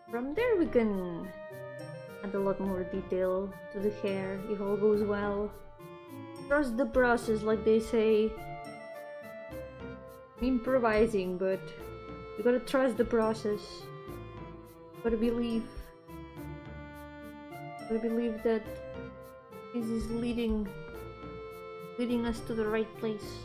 From there we can add a lot more detail to the hair if all goes well. Trust the process, like they say. I'm improvising, but you gotta trust the process. Gotta believe that this is leading us to the right place.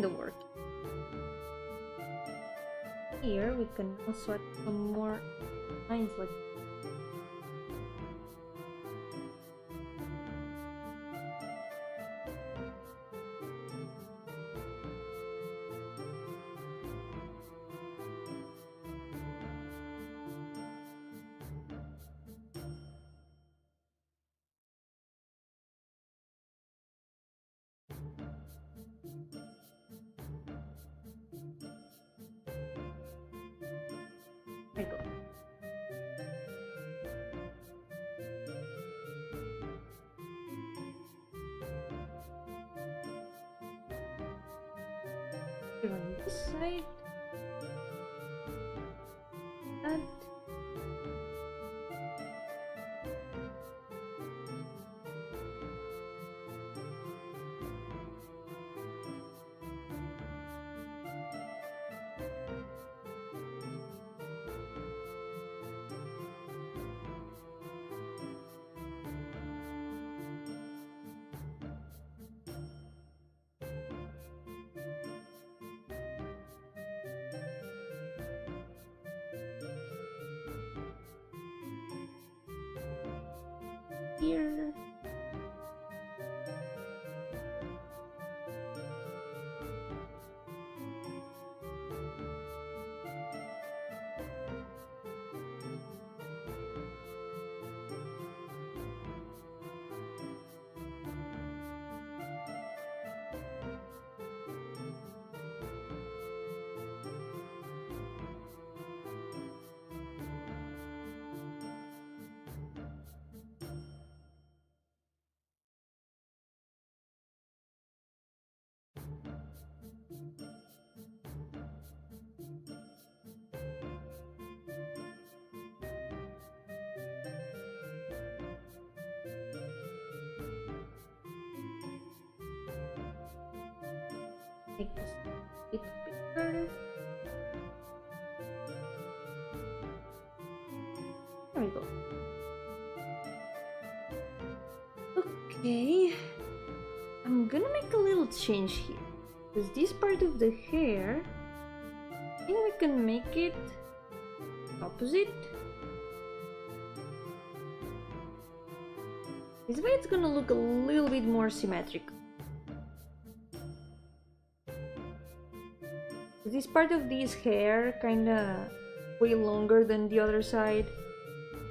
The work. Here we can also add some more lines like there we go. Here on this side. That. Here. Make this a bit bigger. There we go. Okay, I'm gonna make a little change here, because this part of the hair, I think we can make it opposite. This way it's gonna look a little bit more symmetric. This part of this hair kinda way longer than the other side.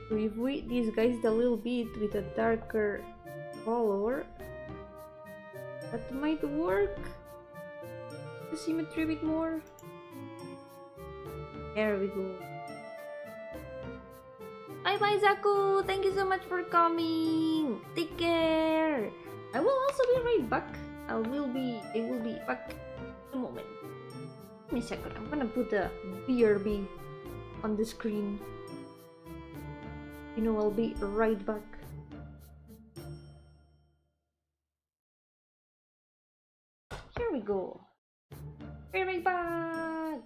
So if we disguise it a little bit with a darker color, that might work. The symmetry a bit more. There we go. Bye bye Zaku! Thank you so much for coming! Take care! I will also be right back. I will be back in a moment. Give me a second, I'm gonna put the BRB on the screen. You know, I'll be right back. Here we go. Be right back!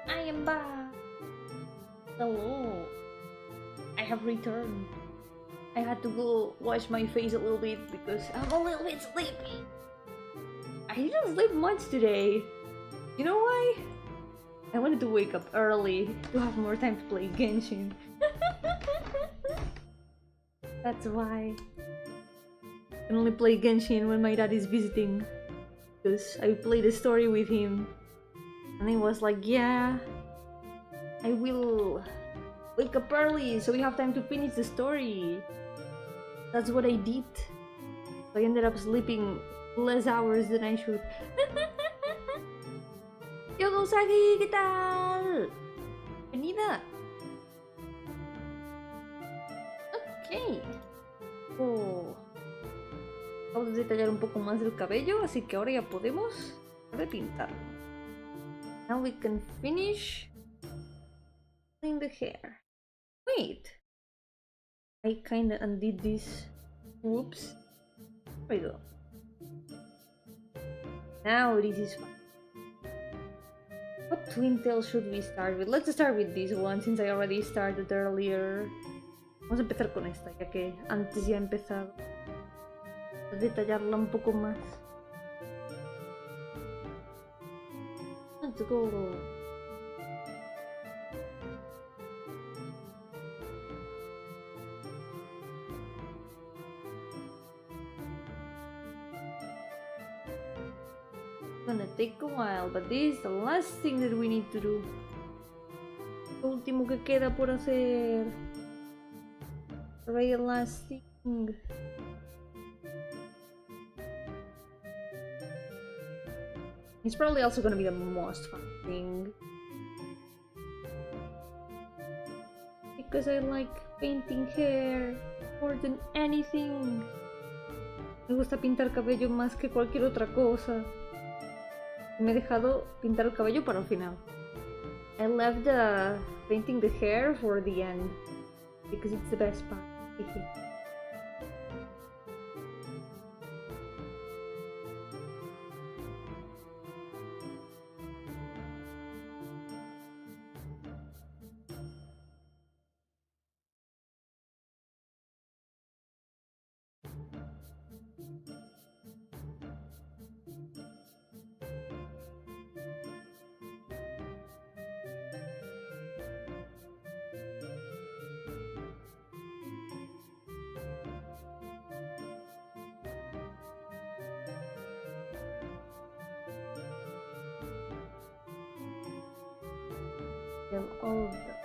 I am back! Hello! I have returned. I had to go wash my face a little bit because I'm a little bit sleepy. I didn't sleep much today. You know why? I wanted to wake up early to have more time to play Genshin. That's why. I can only play Genshin when my dad is visiting. Because I played a story with him. And he was like, yeah, I will wake up early so we have time to finish the story. That's what I did. So I ended up sleeping less hours than I should. Yo-hooo Sagi, ¿qué tal? Bienvenida. Ok. Oh. Vamos a detallar un poco más el cabello, así que ahora ya podemos repintarlo. Now we can finish in the hair. Wait, I kinda undid this. Whoops. There we go. Now this is fine. What twin tail should we start with? Let's start with this one since I already started earlier. Vamos a empezar con esta ya que antes ya he empezado a detallarla un poco más. Let's go. It's gonna take a while, but this is the last thing that we need to do. Lo último que queda por hacer. The very last thing. It's probably also gonna be the most fun thing. Because I like painting hair more than anything. Me gusta pintar cabello más que cualquier otra cosa. Me he dejado pintar el cabello para el final. I left the painting the hair for the end because it's the best part. All of them.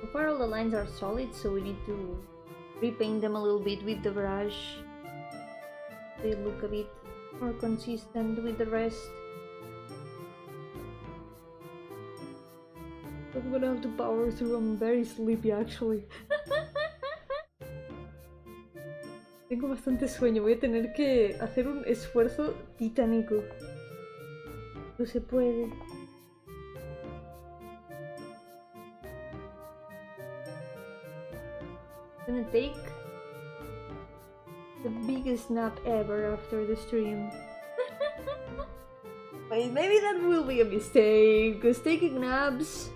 So far all the lines are solid, so we need to repaint them a little bit with the brush. They look a bit more consistent with the rest. I'm gonna have to power through. I'm very sleepy actually. Tengo bastante sueño, voy a tener que hacer un esfuerzo titánico. No se puede. I'm gonna take the biggest nap ever after the stream. Wait, maybe that will be a mistake, because taking naps,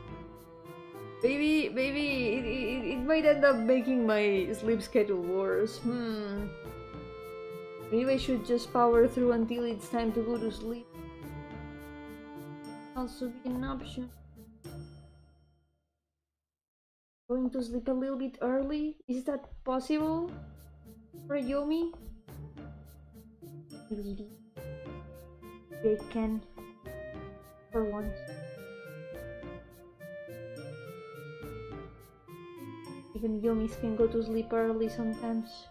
maybe it might end up making my sleep schedule worse. Maybe I should just power through until it's time to go to sleep. Also be an option. Going to sleep a little bit early? Is that possible for Yomi? Maybe they can, for once. Even Yomis can go to sleep early sometimes.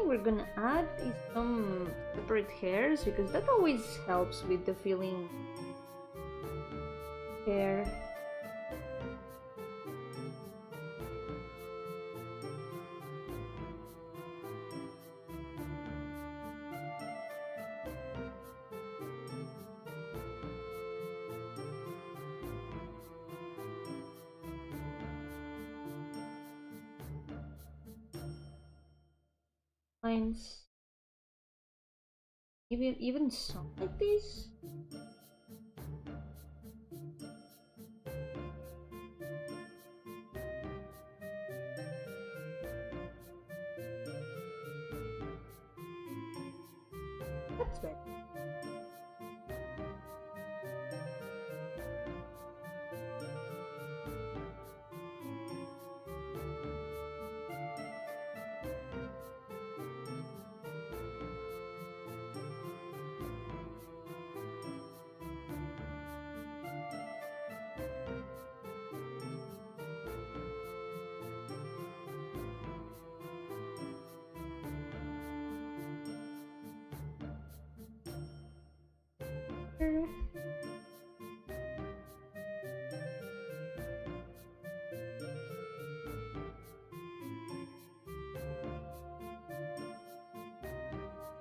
We're gonna add is some separate hairs because that always helps with the feeling hair. Lines. Even some like this. That's better.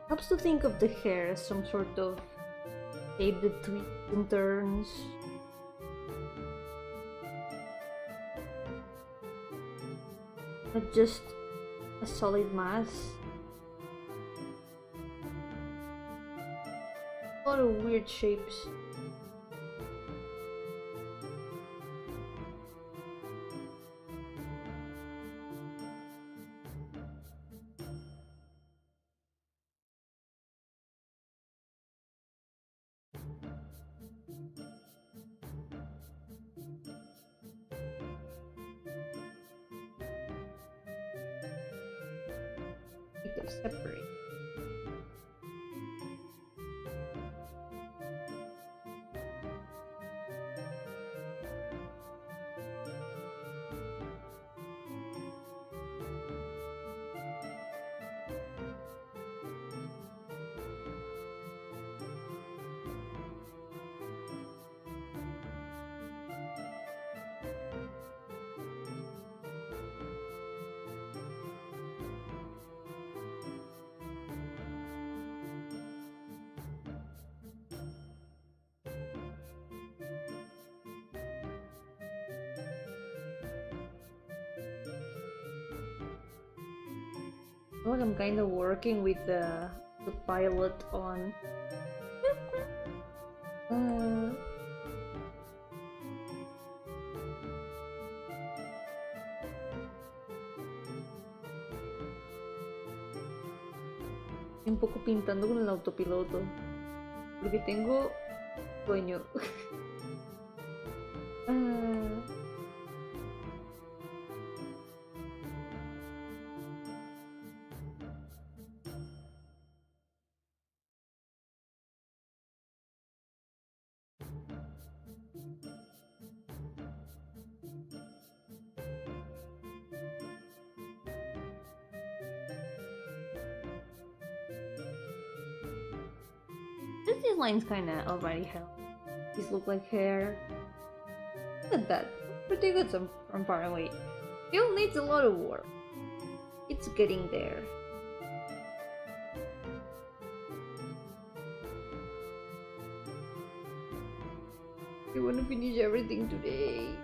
Helps to think of the hair as some sort of shape that twists and turns. Not just a solid mass. A lot of weird shapes. separate. Like I'm kind of working with the pilot on. Un poco pintando con el autopiloto porque tengo sueño. These lines kinda already help. These look like hair. Look at that. Pretty good from far away. Still needs a lot of work. It's getting there. I wanna finish everything today.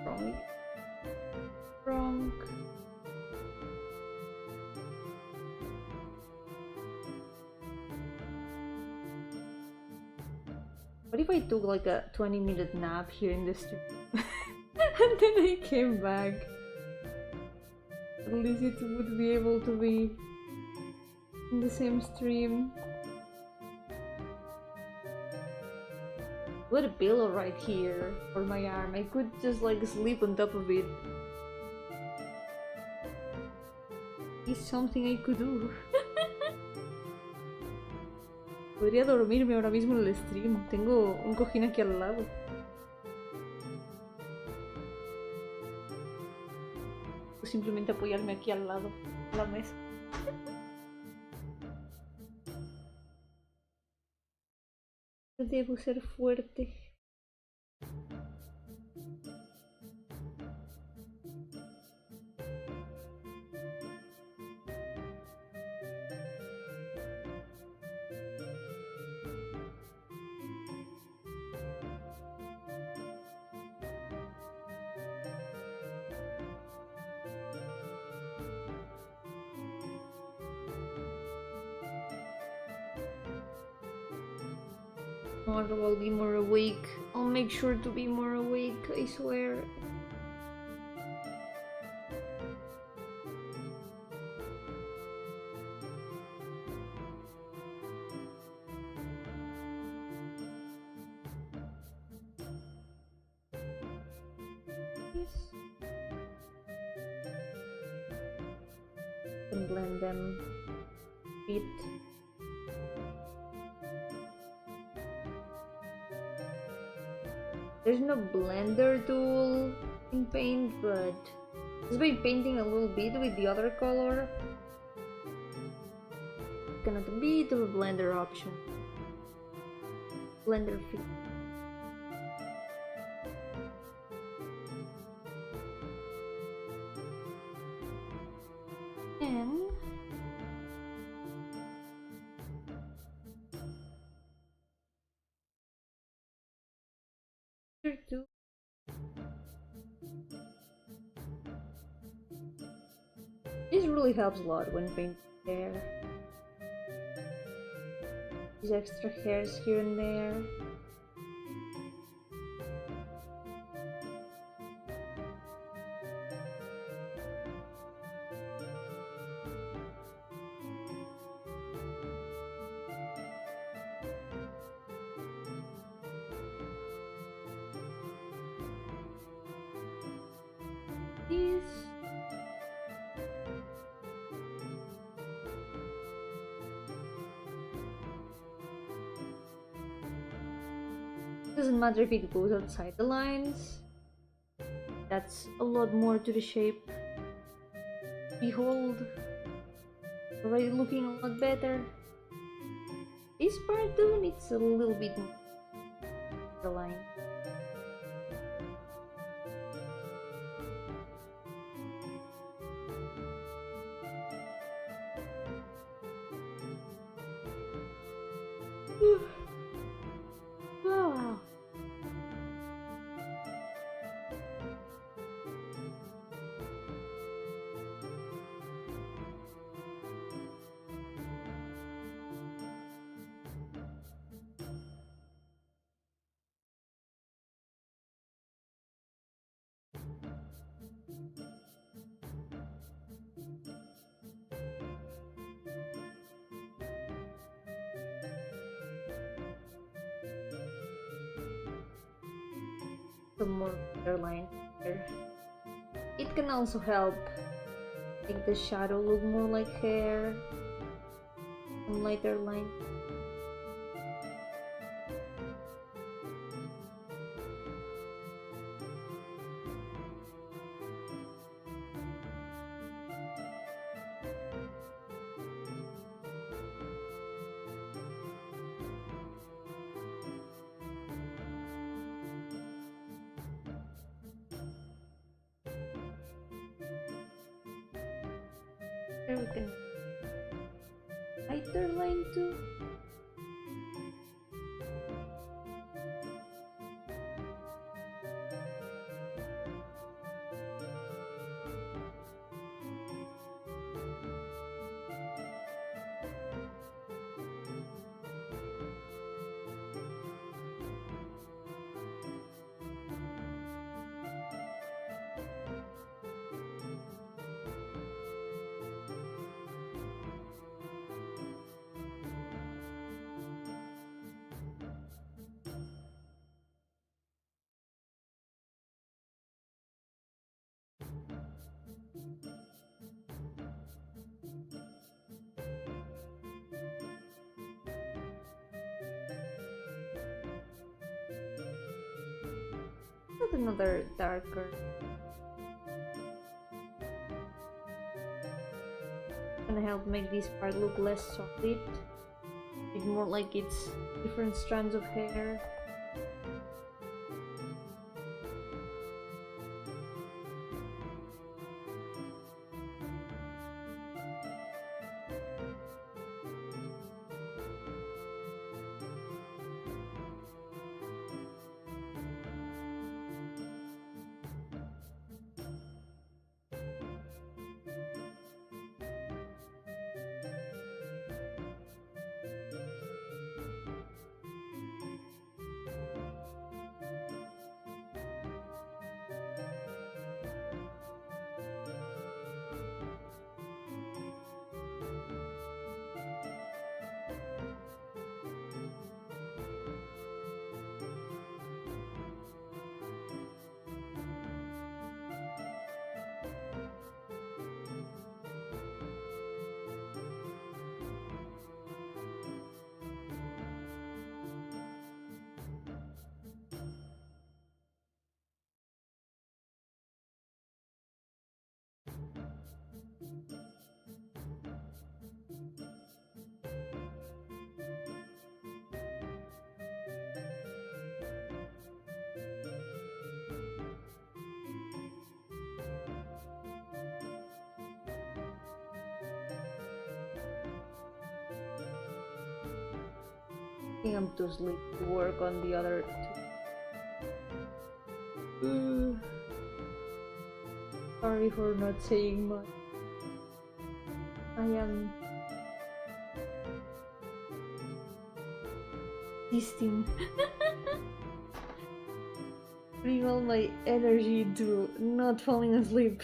Wrong. Wrong. What if I took like a 20-minute nap here in the stream and then I came back? At least it would be able to be in the same stream. What a pillow right here for my arm. I could just like sleep on top of it. It's something I could do. Podría dormirme ahora mismo en el stream. Tengo un cojín aquí al lado. O simplemente apoyarme aquí al lado de la mesa. Debo ser fuerte. Tomorrow I'll be more awake. I'll make sure to be more awake, I swear. And blend them a bit. There's no blender tool in paint, but just by painting a little bit with the other color, gonna be a bit of a blender option. Blender fit. And here too. This really helps a lot when painting hair. These extra hairs here and there. Doesn't matter if it goes outside the lines. That's a lot more to the shape. Behold, already looking a lot better. This part too needs a little bit more the line. Wow. Some more line here. It can also help make the shadow look more like hair. Some lighter line. There we can lighter line too. Another darker. Gonna help make this part look less solid. It's more like it's different strands of hair. I think I'm too sleepy to work on the other two. Sorry for not saying much. I am feasting. Putting all my energy into not falling asleep.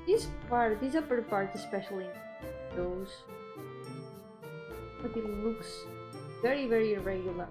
this upper part especially, those, but it looks very, very irregular.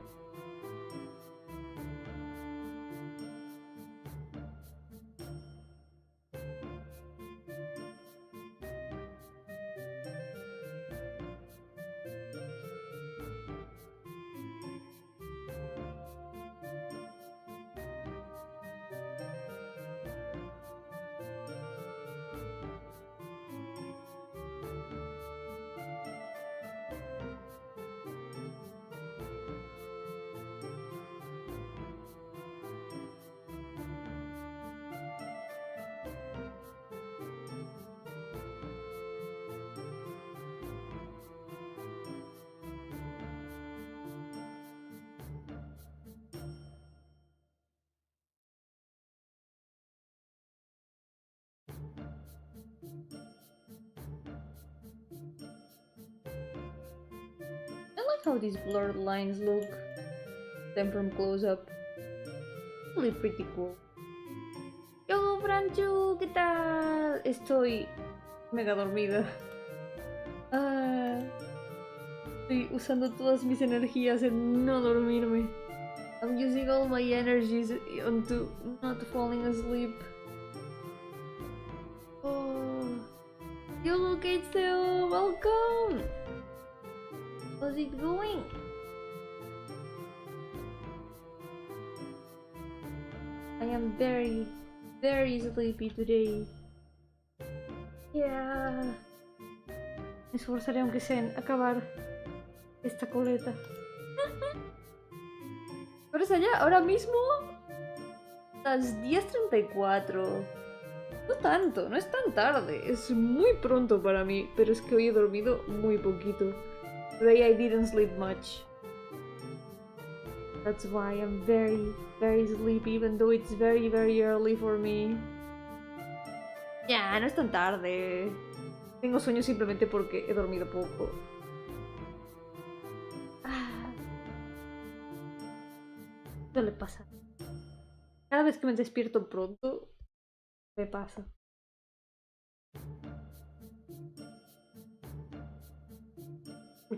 I like how these blurred lines look, them from close up. Really pretty cool. Yo, Franchu, ¿qué tal? Estoy mega dormida. Estoy usando todas mis energías en no dormirme. I'm using all my energies onto not falling asleep. Oh, yo, Kate-Theo, welcome! How's it going? I am very, very sleepy today. Yeah. Me esforzaré aunque sea en acabar esta coleta. Pero es allá, ahora mismo las 10:34. No tanto, no es tan tarde, es muy pronto para mí, pero es que hoy he dormido muy poquito. Today I didn't sleep much. That's why I'm very, very sleepy, even though it's very, very early for me. Ya, no es tan tarde. Tengo sueño simplemente porque he dormido poco. Esto le pasa. Cada vez que me despierto pronto, me pasa.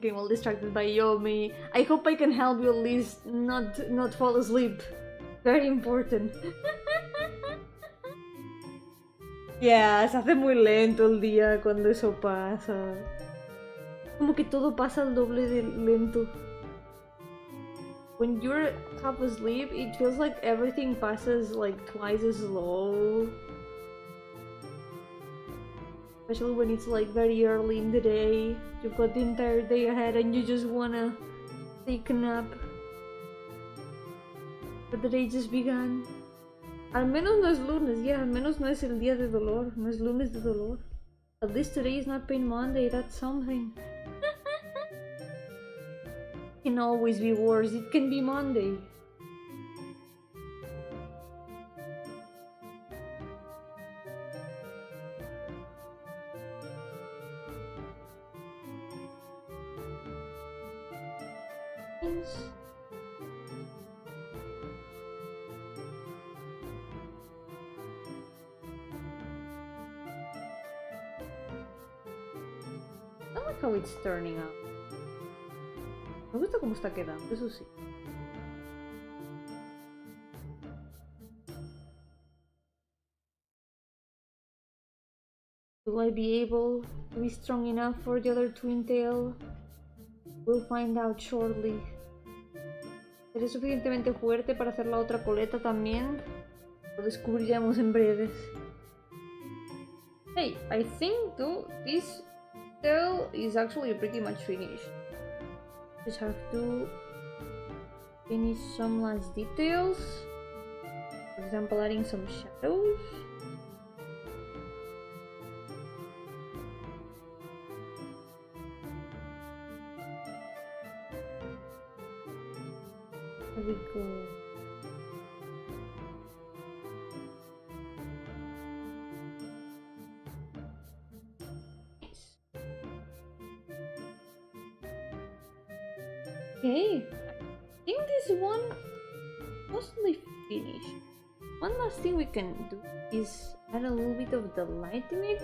Getting all distracted by Yomi. I hope I can help you at least not fall asleep. Very important. Yeah, se hace muy lento el día cuando eso pasa. Como que todo pasa al doble de lento. When you're half asleep, it feels like everything passes like twice as slow. Especially when it's like very early in the day. You've got the entire day ahead and you just wanna take a nap. But the day just began. Al menos no es lunes, yeah, al menos no es el día de dolor, no es lunes de dolor. At least today is not Pain Monday, that's something. It can always be worse, it can be Monday. I like how it's turning out. Me gusta cómo está quedando, eso sí. Will I be able to be strong enough for the other twin tail? We'll find out shortly. ¿Seré suficientemente fuerte para hacer la otra coleta también? Lo descubriremos en breves. Hey, I think though this tail is actually pretty much finished. Just have to finish some last details. For example, adding some shadows. There we go. Okay, I think this one mostly finished. One last thing we can do is Add a little bit of the light in it.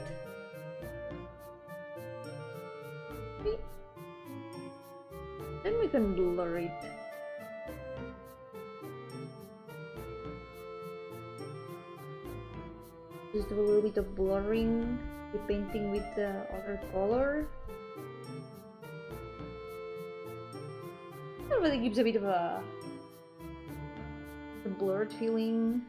Okay. Then we can blur it. Just do a little bit of blurring, painting with the other color. That really gives a bit of a blurred feeling.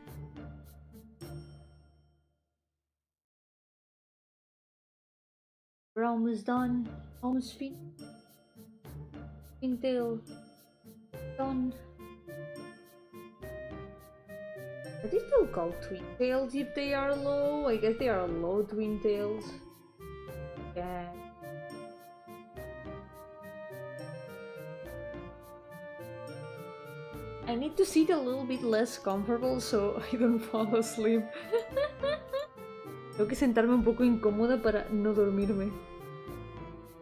We're almost done. Almost finished. Pintail done. Are they still called twin tails if they are low? I guess they are low twin tails. Yeah. I need to sit a little bit less comfortable so I don't fall asleep. Tengo que sentarme un poco incómoda para no dormirme.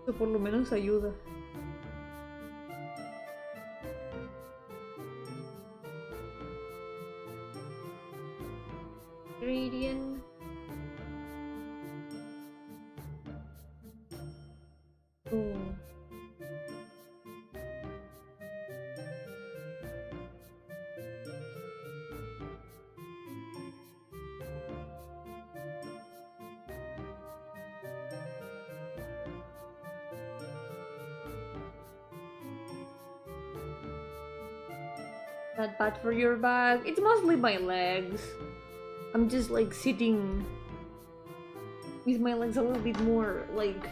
Eso por lo menos ayuda. Gradient. Oh. Not bad for your back. It's mostly my legs. I'm just like sitting with my legs a little bit more like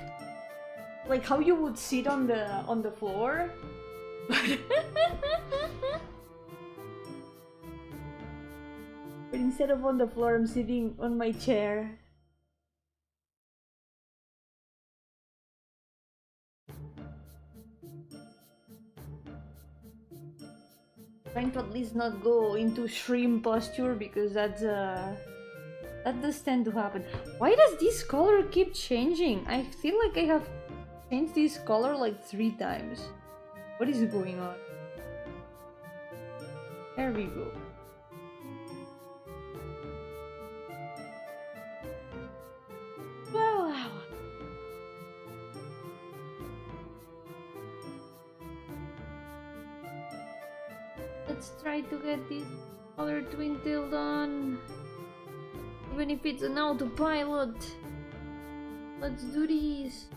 how you would sit on the floor. But instead of on the floor, I'm sitting on my chair. Trying to at least not go into shrimp posture because that does tend to happen. Why does this color keep changing? I feel like I have changed this color like 3 times. What is going on? There we go. Wow. Let's try to get this other twin tail done. Even if it's an autopilot. Let's do this.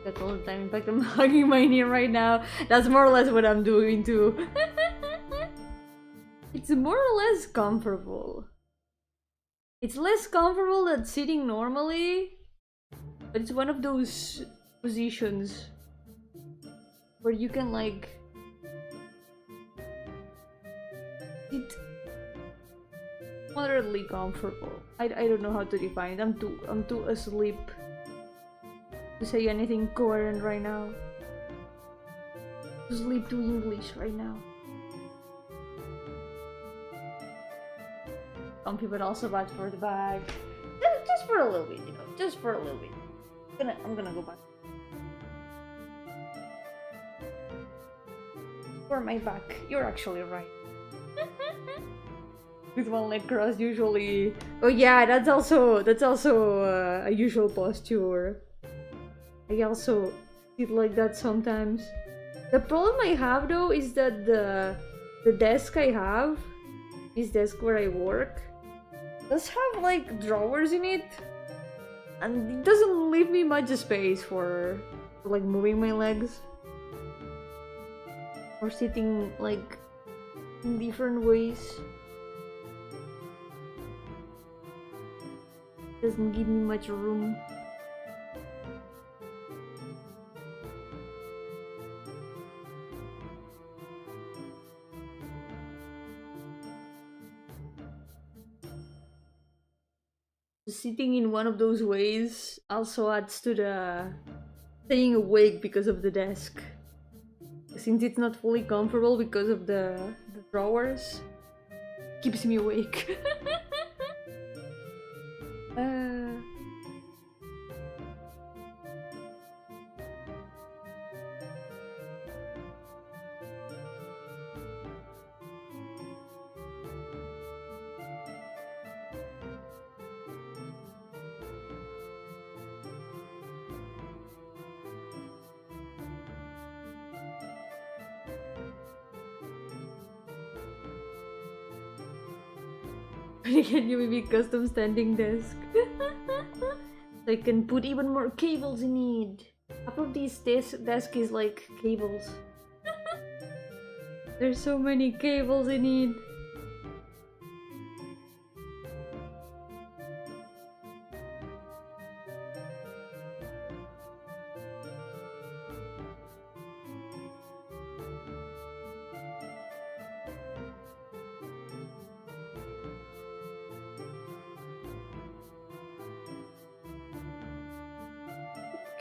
That all the time. In fact, I'm hugging my knee right now. That's more or less what I'm doing too. It's more or less comfortable. It's less comfortable than sitting normally, but it's one of those positions where you can like sit moderately comfortable. I don't know how to define it. I'm too asleep to say anything coherent right now. To sleep to English right now. Comfy but also bad for the bag. Just for a little bit, you know. Just for a little bit. I'm gonna go back. For my back. You're actually right. With one leg crossed usually. Oh yeah, that's also a usual posture. I also sit like that sometimes. The problem I have though is that the desk I have, this desk where I work, does have like drawers in it, and it doesn't leave me much space for like moving my legs or sitting like in different ways. Doesn't give me much room. Sitting in one of those ways also adds to the staying awake because of the desk. Since it's not fully comfortable because of the drawers, keeps me awake. Can you maybe custom standing desk? So I can put even more cables in it. Half of this desk is like cables. There's so many cables in it.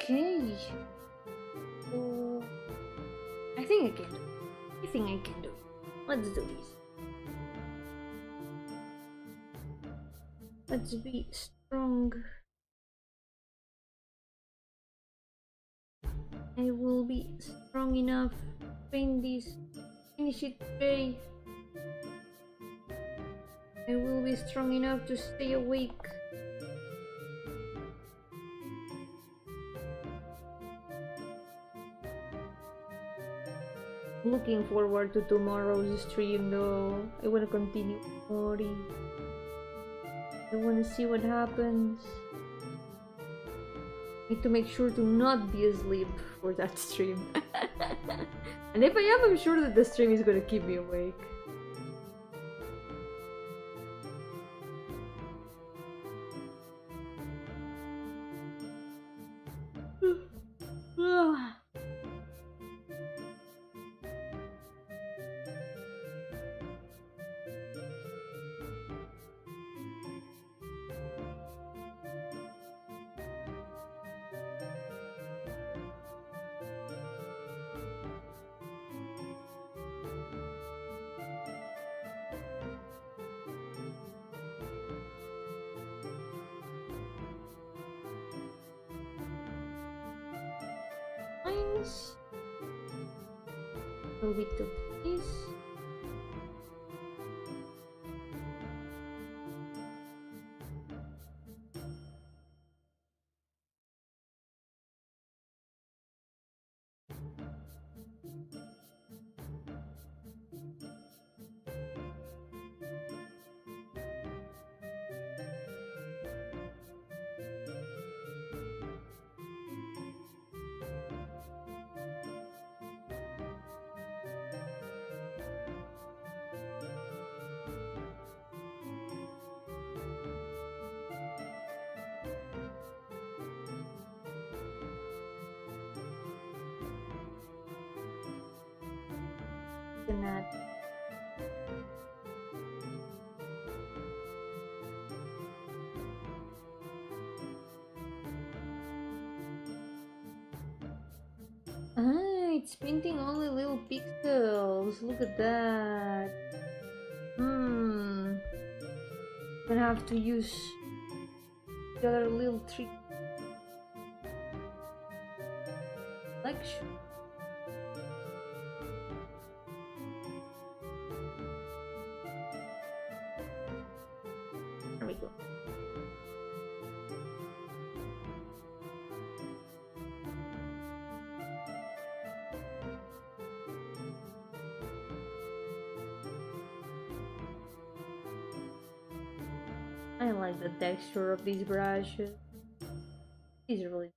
Okay. I think I can do. I think I can do. Let's do this. Let's be strong. I will be strong enough to finish it today. I will be strong enough to stay awake. Looking forward to tomorrow's stream though. I wanna continue Mori. I wanna see what happens. Need to make sure to not be asleep for that stream. And if I am, I'm sure that the stream is gonna keep me awake. A bit of this. That. It's printing only little pixels. Look at that. Gonna have to use the other little trick. Selection. There we go. I like the texture of these brushes. These are really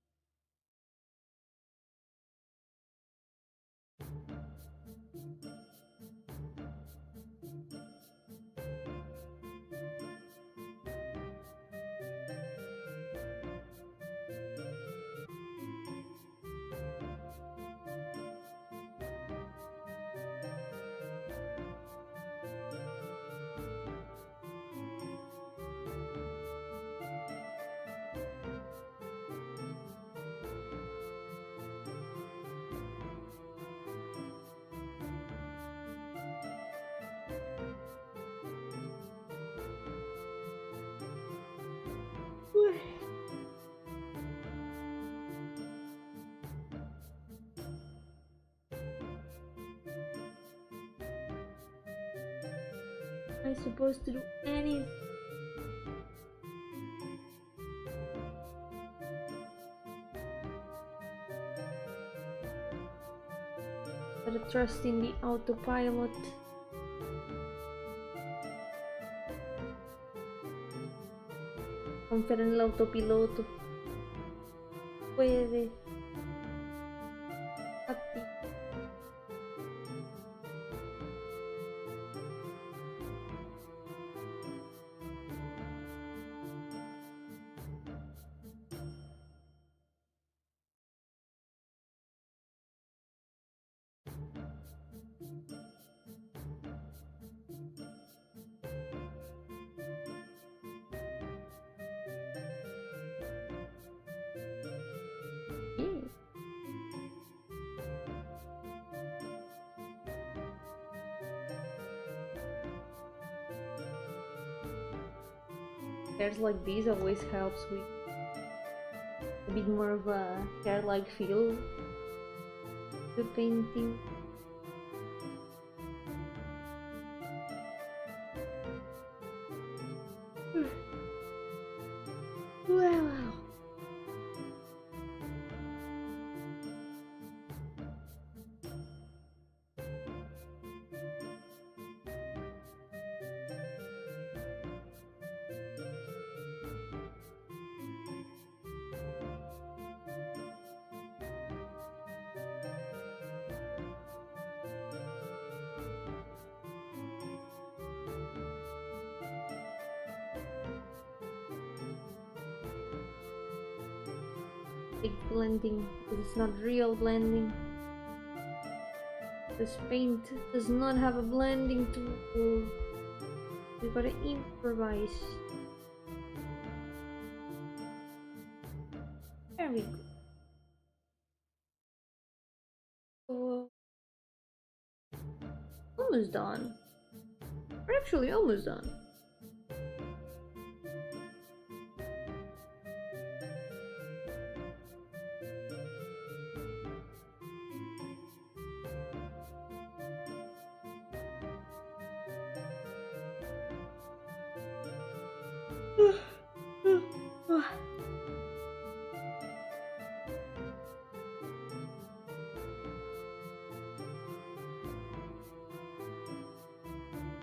Am I supposed to do anything? Gotta trust in the autopilot. Confiar en el autopiloto. Puede. Acti. Hairs like these always helps with a bit more of a hair-like feel to painting. Wow. Big blending. This is not real blending. This paint does not have a blending tool. We gotta improvise. There we go. Oh, almost done. We're actually almost done.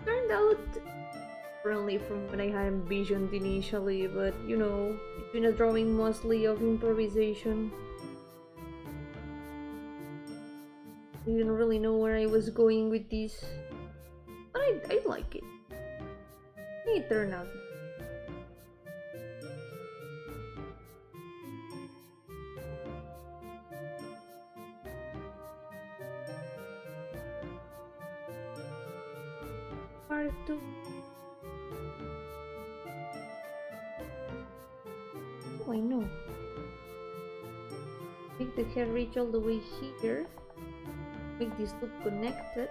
Turned out differently from what I had envisioned initially, but you know, it's been a drawing mostly of improvisation. I didn't really know where I was going with this, but I like it. It turned out. Part 2. Oh, I know. Make the hair reach all the way here. Make this look connected.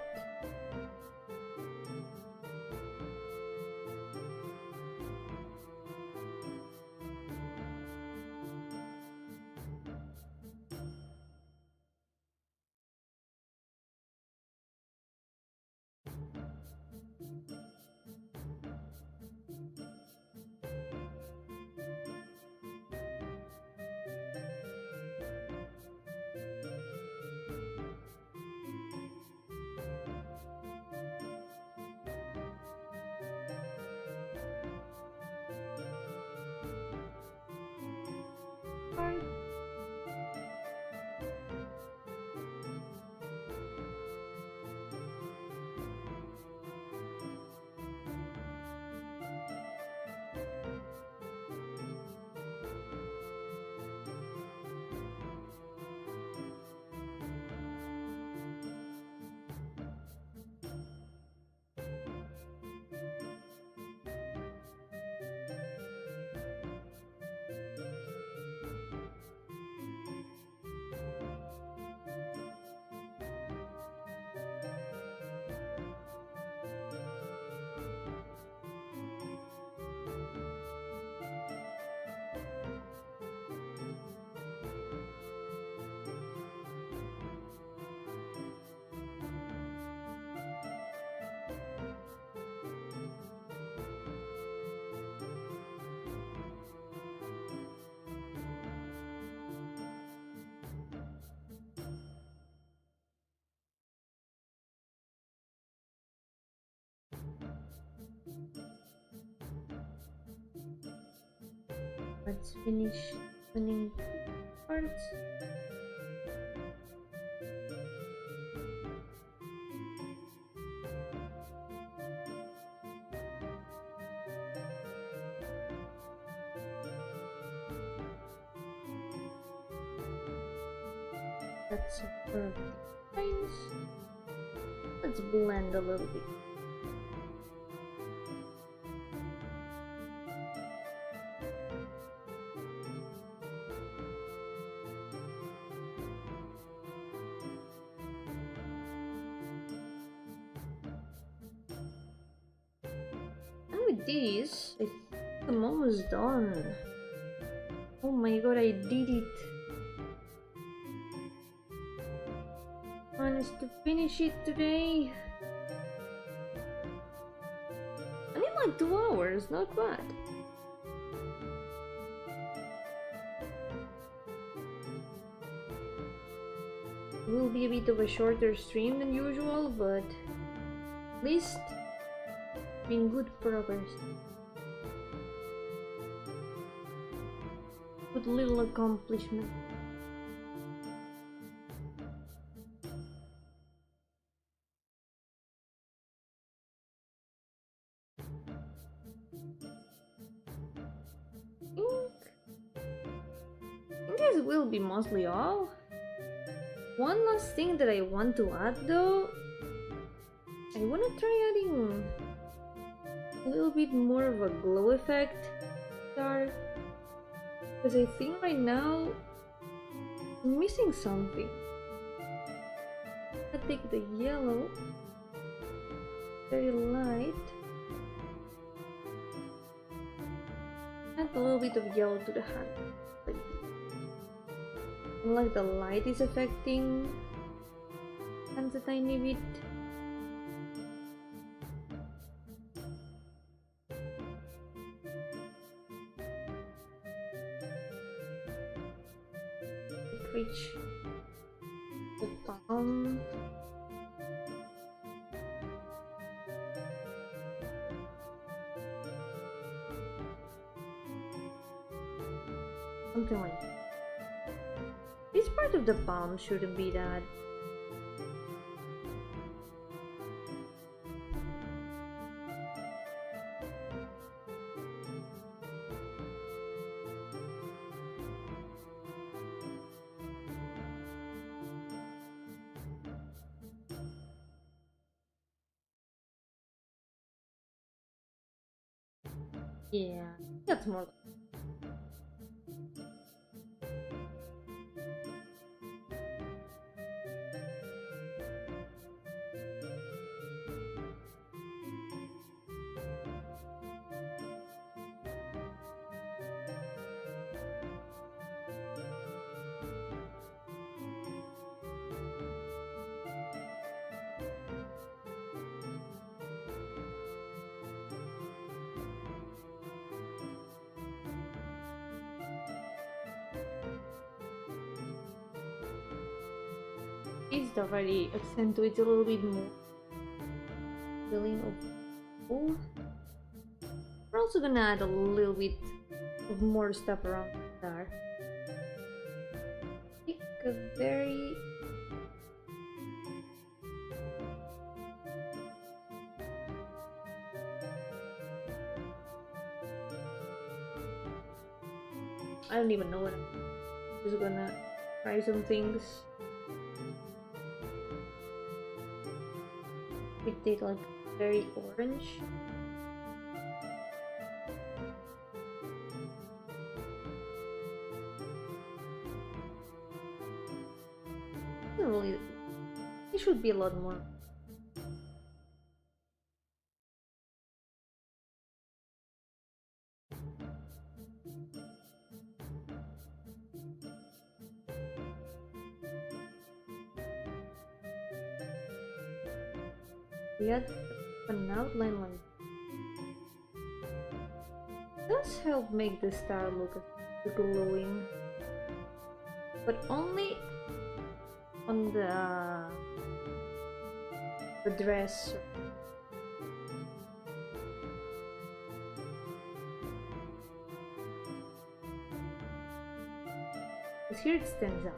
Let's finish opening parts. That's perfect. Nice. Let's blend a little bit. And with this, I think I'm almost done. Oh my god, I did it! Managed to finish it today. I need like 2 hours, not bad. It will be a bit of a shorter stream than usual, but at least in good progress. Good little accomplishment. I think this will be mostly all. One last thing that I want to add though, I want to try adding a little bit more of a glow effect there, because I think right now I'm missing something. I take the yellow, very light, add a little bit of yellow to the hand. Like the light is affecting hands a tiny bit. Reach the palm. Something like that. This part of the palm shouldn't be that. Yeah, that's more. It already accentuates a little bit more feeling of oh. We're also gonna add a little bit of more stuff around there. Pick a very I don't even know what I'm just gonna try some things. We take like very orange. Not really. It should be a lot more. We add an outline like does help make the star look glowing, but only on the dress. Because here it stands out.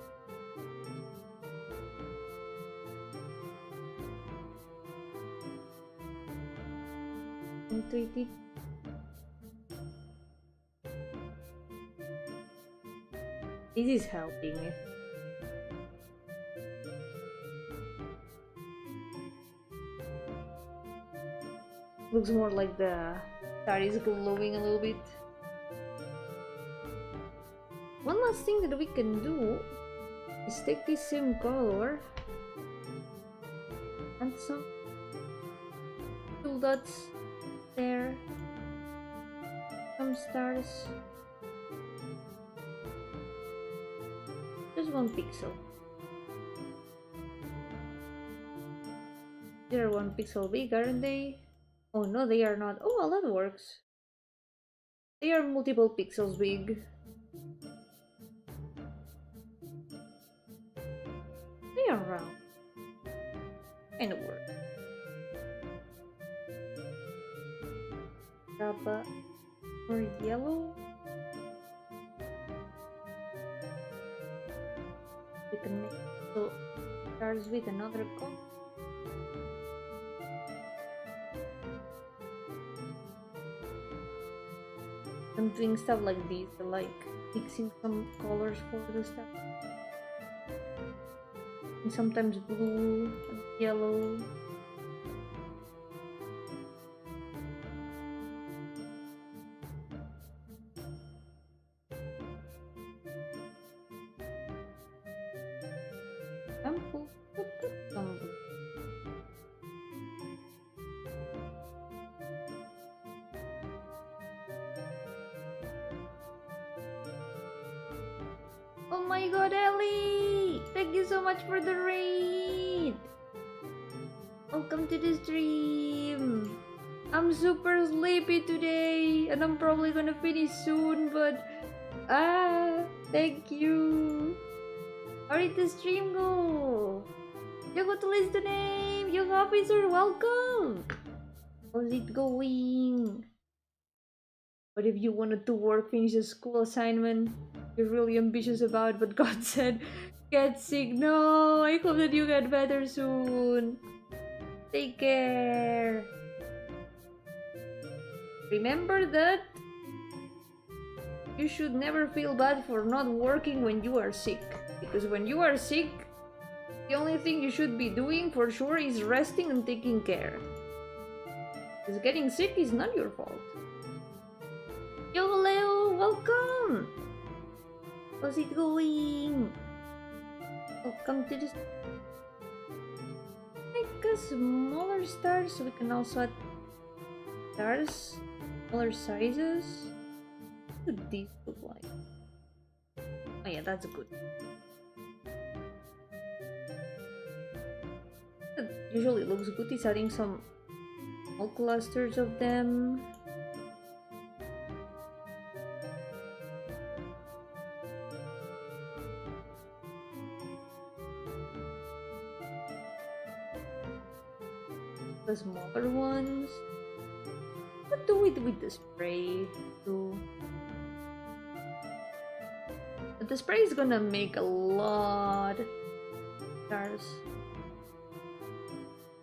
Intuitive. This is helping me. Looks more like the star is glowing a little bit. One last thing that we can do is take this same color and some 2 dots there, some stars, just 1 pixel. They're 1 pixel big, aren't they? Oh no, they are not. Oh well, that works. They are multiple pixels big. They are round. And it works. Raaah or yellow. We can make so stars with another color. I'm doing stuff like this, like mixing some colors for the stuff. And sometimes blue and yellow. Oh my god, Ellie! Thank you so much for the raid! Welcome to the stream! I'm super sleepy today and I'm probably gonna finish soon, but thank you! How did the stream go? You got to list the name! You officer, welcome! How's it going? What if you wanted to work, finish a school assignment you're really ambitious about, but God said, get sick? No, I hope that you get better soon. Take care. Remember that you should never feel bad for not working when you are sick. Because when you are sick, the only thing you should be doing for sure is resting and taking care. Because getting sick is not your fault. Yo, Leo, welcome! How's it going? Welcome to this. Make a smaller stars so we can also add stars, smaller sizes. What would these look like? Oh yeah, that's good. It usually looks good is adding some small clusters of them. The smaller ones. What do we do with the spray too? But the spray is gonna make a lot of stars.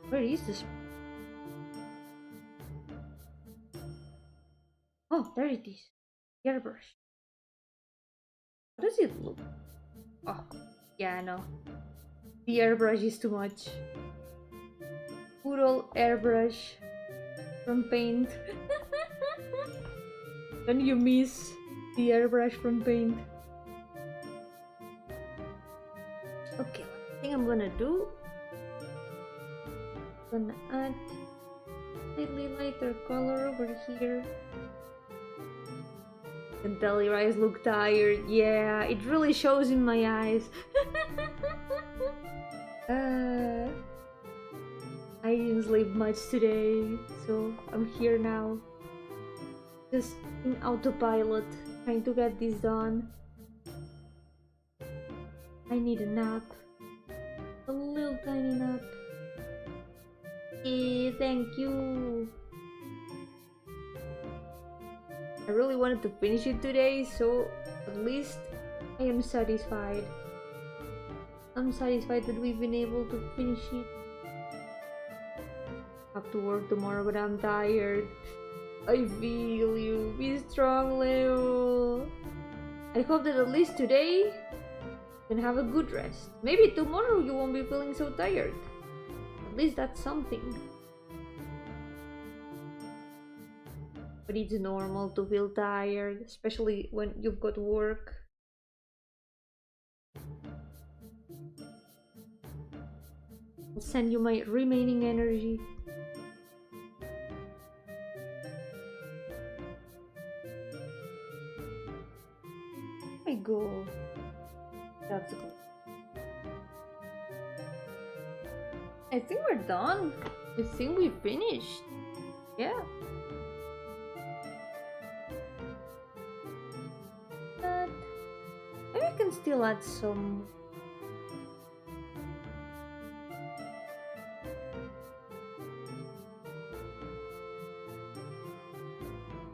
Where is the spray? Oh, there it is. The airbrush. How does it look? Oh, yeah, I know. The airbrush is too much. Good old airbrush from paint. Don't you miss the airbrush from paint? Okay, one thing I'm gonna do, I'm gonna add slightly lighter color over here. I can tell your eyes look tired. Yeah, it really shows in my eyes. I didn't sleep much today, so I'm here now. Just in autopilot, trying to get this done. I need a nap. A little tiny nap. Thank you. I really wanted to finish it today, so at least I am satisfied. I'm satisfied that we've been able to finish it. I have to work tomorrow, but I'm tired. I feel you. Be strong, Leo. I hope that at least today you can have a good rest. Maybe tomorrow you won't be feeling so tired. At least that's something. But it's normal to feel tired, especially when you've got work. I'll send you my remaining energy. I go. That's good. I think we're done. I think we finished. Yeah. But maybe I can still add some.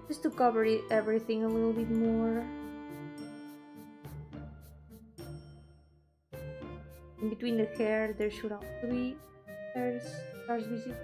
Just to cover everything a little bit more. In between the hair, there should also be stars visible.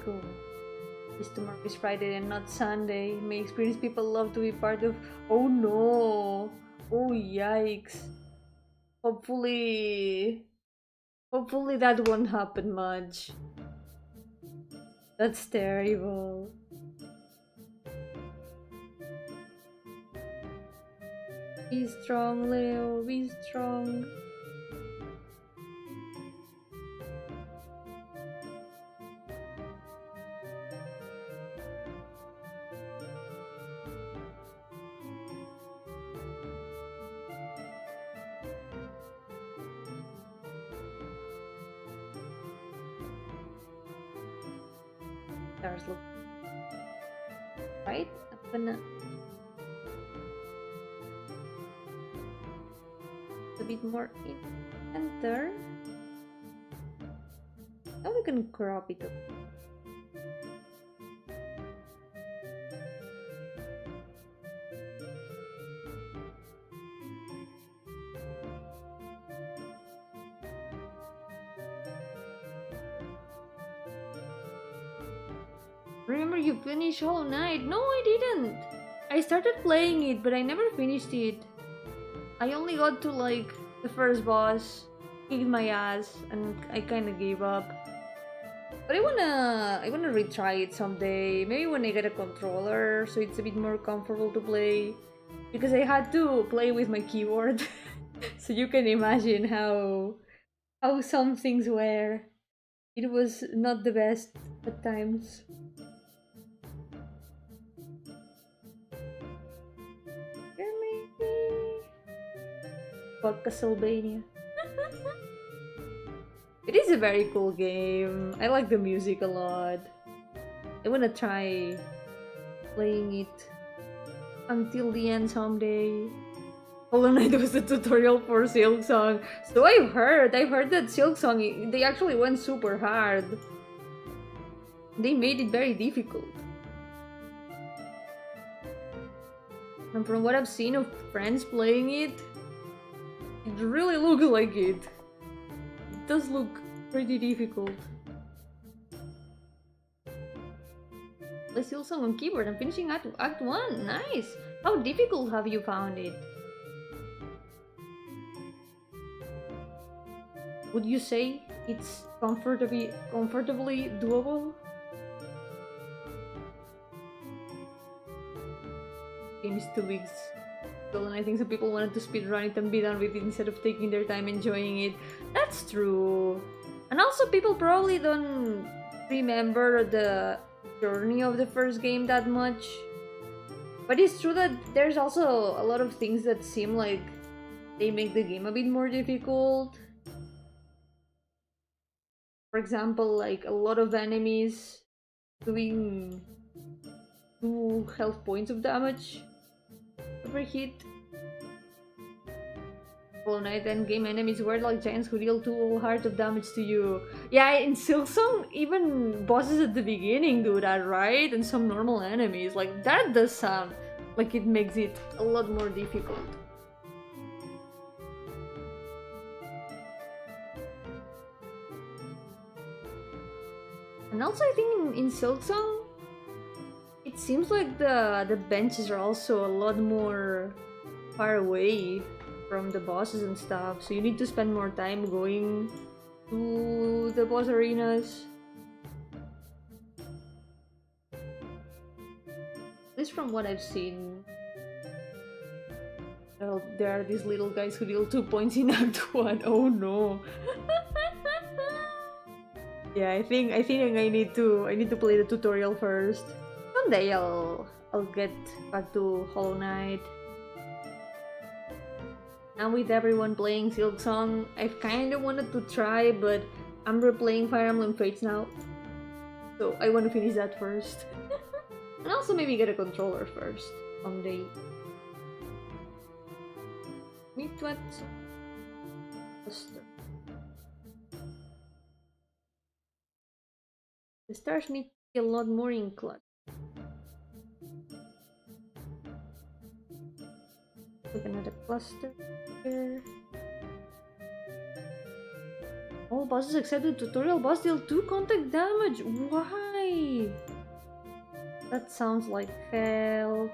Go. This tomorrow is Friday and not Sunday. May experience people love to be part of. Oh no! Oh yikes! Hopefully that won't happen much. That's terrible. Be strong, Leo. Be strong. Stars look right. I'm gonna a bit more in center. Now we can crop it up. Remember, you finished Hollow Knight? No, I didn't. I started playing it, but I never finished it. I only got to like the first boss, kicked my ass, and I kind of gave up. But I wanna retry it someday. Maybe when I get a controller, so it's a bit more comfortable to play. Because I had to play with my keyboard, so you can imagine how some things were. It was not the best at times. Fuck Castlevania. It is a very cool game. I like the music a lot. I wanna try playing it until the end someday. Hollow Knight was a tutorial for Silksong. So I've heard that Silksong, they actually went super hard. They made it very difficult. And from what I've seen of friends playing it, it really looks like it. It does look pretty difficult. Play Silksong on keyboard. I'm finishing Act 1. Nice! How difficult have you found it? Would you say it's comfortably doable? Game is 2 weeks. And I think some people wanted to speedrun it and be done with it instead of taking their time enjoying it. That's true. And also people probably don't remember the journey of the first game that much. But it's true that there's also a lot of things that seem like they make the game a bit more difficult. For example, like a lot of enemies doing 2 health points of damage per hit. Hollow Knight endgame enemies were like giants who deal 2 hearts of damage to you. Yeah, in Silksong, even bosses at the beginning do that, right? And some normal enemies. Like, that does sound like it makes it a lot more difficult. And also I think in Silksong, it seems like the benches are also a lot more far away from the bosses and stuff, so you need to spend more time going to the boss arenas. At least from what I've seen. Well, there are these little guys who deal 2 points in Act 1. Oh no. Yeah, I think I need to play the tutorial first. Someday I'll get back to Hollow Knight. And with everyone playing Silksong, I've kind of wanted to try, but I'm replaying Fire Emblem Fates now, so I want to finish that first. And also maybe get a controller first someday. Meet what? The stars need to be a lot more in clutch. With another cluster here. All bosses except the tutorial boss deal 2 contact damage. Why? That sounds like hell.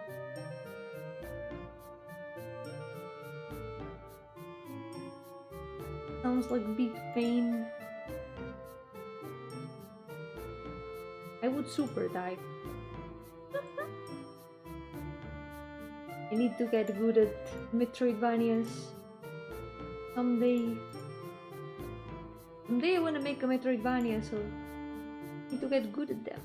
Sounds like big pain. I would super dive. I need to get good at Metroidvanias someday. Someday I want to make a Metroidvania, so I need to get good at them.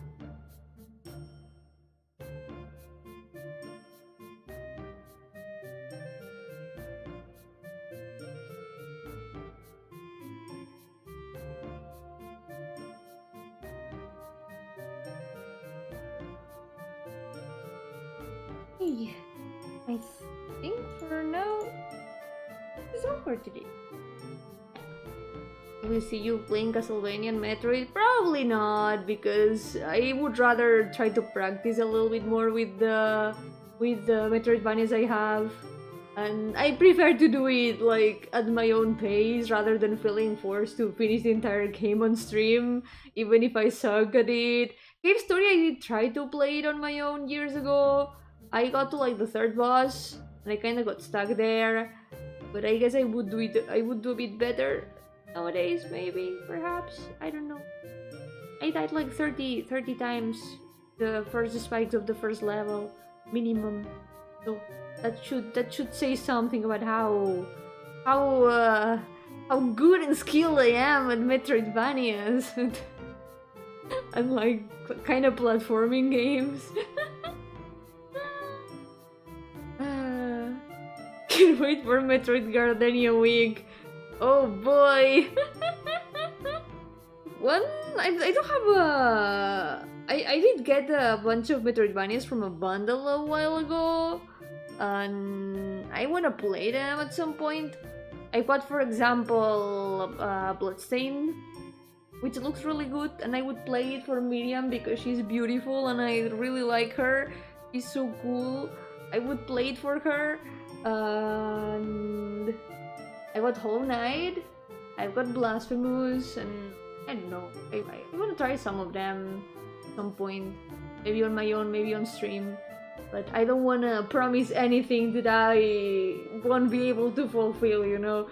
Hey, I think for now it's all for today. Will see you playing Castlevania and Metroid? Probably not, because I would rather try to practice a little bit more with the Metroidvanias I have, and I prefer to do it like at my own pace rather than feeling forced to finish the entire game on stream, even if I suck at it. Cave Story, I did try to play it on my own years ago. I got to like the 3rd boss and I kind of got stuck there, but I guess I would do a bit better nowadays, maybe, perhaps, I don't know. I died like 30 times the first spikes of the first level minimum, so that should say something about how good and skilled I am at Metroidvanias and like kind of platforming games. Can't wait for Metroid Gardenia week. Oh boy! I don't have a... I did get a bunch of Metroidvanias from a bundle a while ago, and I want to play them at some point. I got, for example, Bloodstained, which looks really good, and I would play it for Miriam because she's beautiful and I really like her. She's so cool. I would play it for her. And I got Hollow Knight, I've got Blasphemous, and I don't know, I want to try some of them at some point, maybe on my own, maybe on stream, but I don't want to promise anything that I won't be able to fulfill, you know.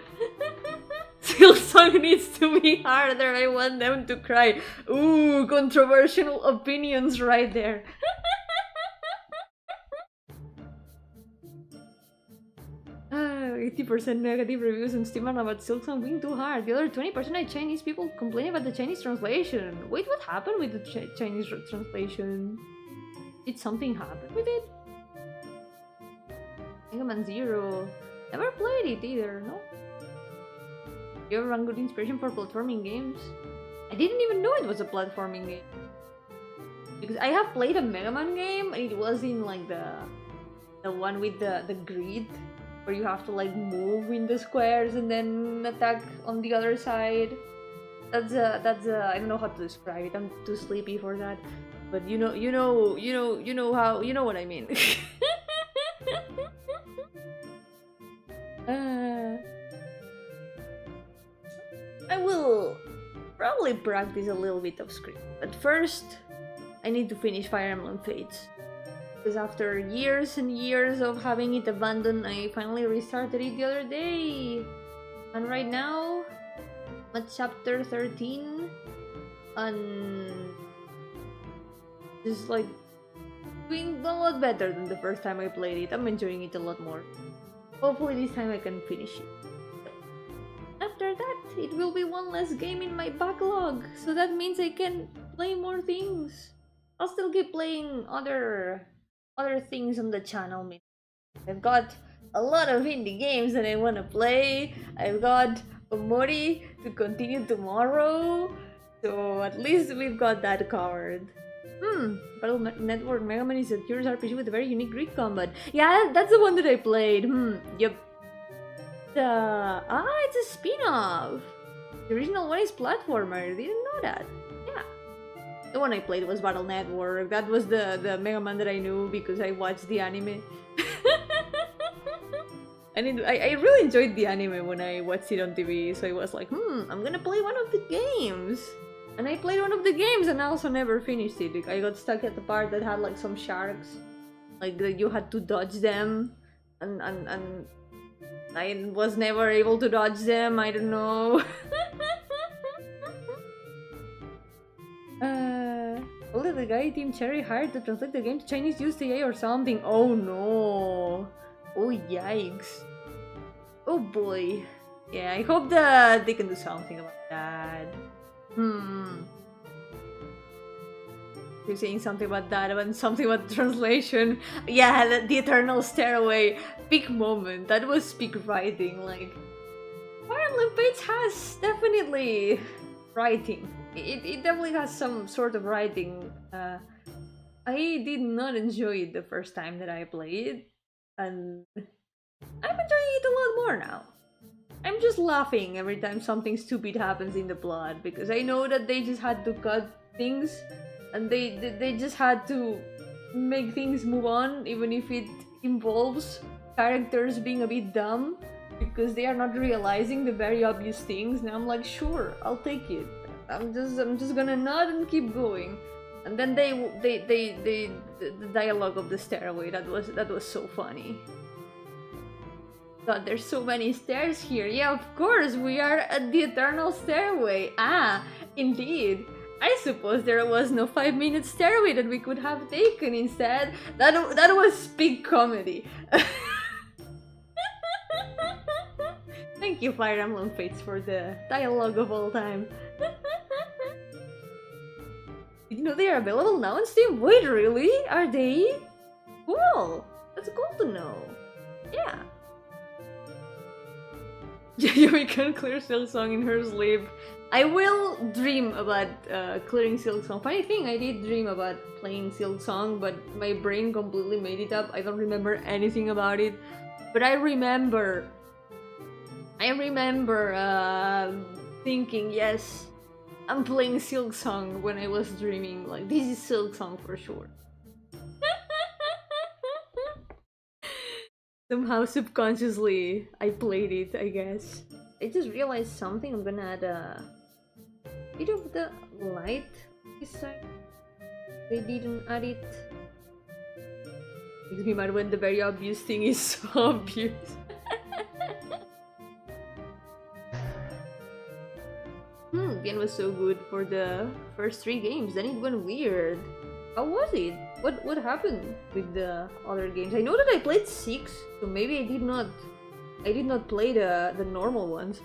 Silksong needs to be harder, I want them to cry. Ooh, controversial opinions right there. 80% negative reviews on Steam about Silksong being too hard. The other 20% are Chinese people complaining about the Chinese translation. Wait, what happened with the Chinese translation? Did something happen with it? Mega Man Zero. Never played it either, no? You ever run good inspiration for platforming games? I didn't even know it was a platforming game. Because I have played a Mega Man game, and it was in like the one with the grid, where you have to like move in the squares and then attack on the other side. That's I don't know how to describe it. I'm too sleepy for that. But you know what I mean. I will probably practice a little bit of script, but first I need to finish Fire Emblem Fates. Because after years and years of having it abandoned, I finally restarted it the other day. And right now, I'm at chapter 13, and just like doing a lot better than the first time I played it. I'm enjoying it a lot more. Hopefully this time I can finish it. After that, it will be one less game in my backlog, so that means I can play more things. I'll still keep playing other things on the channel. I've got a lot of indie games that I want to play. I've got Omori to continue tomorrow, so at least we've got that covered. Battle Network Mega Man is a curious RPG with a very unique grid combat. Yeah, that's the one that I played. Yep. It's a spin-off. The original one is platformer. Didn't know that. Yeah. The one I played was Battle Network. That was the Mega Man that I knew because I watched the anime. And I really enjoyed the anime when I watched it on TV, so I was like, I'm gonna play one of the games. And I played one of the games and I also never finished it. I got stuck at the part that had like some sharks. Like you had to dodge them. And I was never able to dodge them, I don't know. Only the guy Team Cherry hired to translate the game to Chinese used AI or something. Oh no. Oh yikes. Oh boy. Yeah, I hope that they can do something about that. You're saying something about that, about something about translation. Yeah, the eternal stairway. Peak moment. That was peak writing. Like, Fire Emblem Fates has definitely writing. It definitely has some sort of writing. I did not enjoy it the first time that I played, and I'm enjoying it a lot more now. I'm just laughing every time something stupid happens in the plot, because I know that they just had to cut things, and they just had to make things move on, even if it involves characters being a bit dumb, because they are not realizing the very obvious things. And I'm like, sure, I'll take it. I'm just gonna nod and keep going. And then the dialogue of the stairway, that was so funny. God, there's so many stairs here. Yeah, of course, we are at the eternal stairway. Ah, indeed. I suppose there was no 5-minute stairway that we could have taken instead. That was big comedy. Thank you, Fire Emblem Fates, for the dialogue of all time. Did you know they are available now on Steam? Wait, really? Are they? Cool. That's cool to know. Yeah. Yomi can clear Silksong in her sleep. I will dream about clearing Silksong. Funny thing, I did dream about playing Silksong, but my brain completely made it up. I don't remember anything about it. But I remember thinking, yes, I'm playing Silksong when I was dreaming. Like, this is Silksong for sure. Somehow subconsciously I played it, I guess. I just realized something. I'm gonna add a bit of the light this time. They didn't add it. Makes me mad when the very obvious thing is so obvious. The game was so good for the first 3 games, then it went weird. How was it? What happened with the other games? I know that I played 6, so maybe I did not play the normal ones.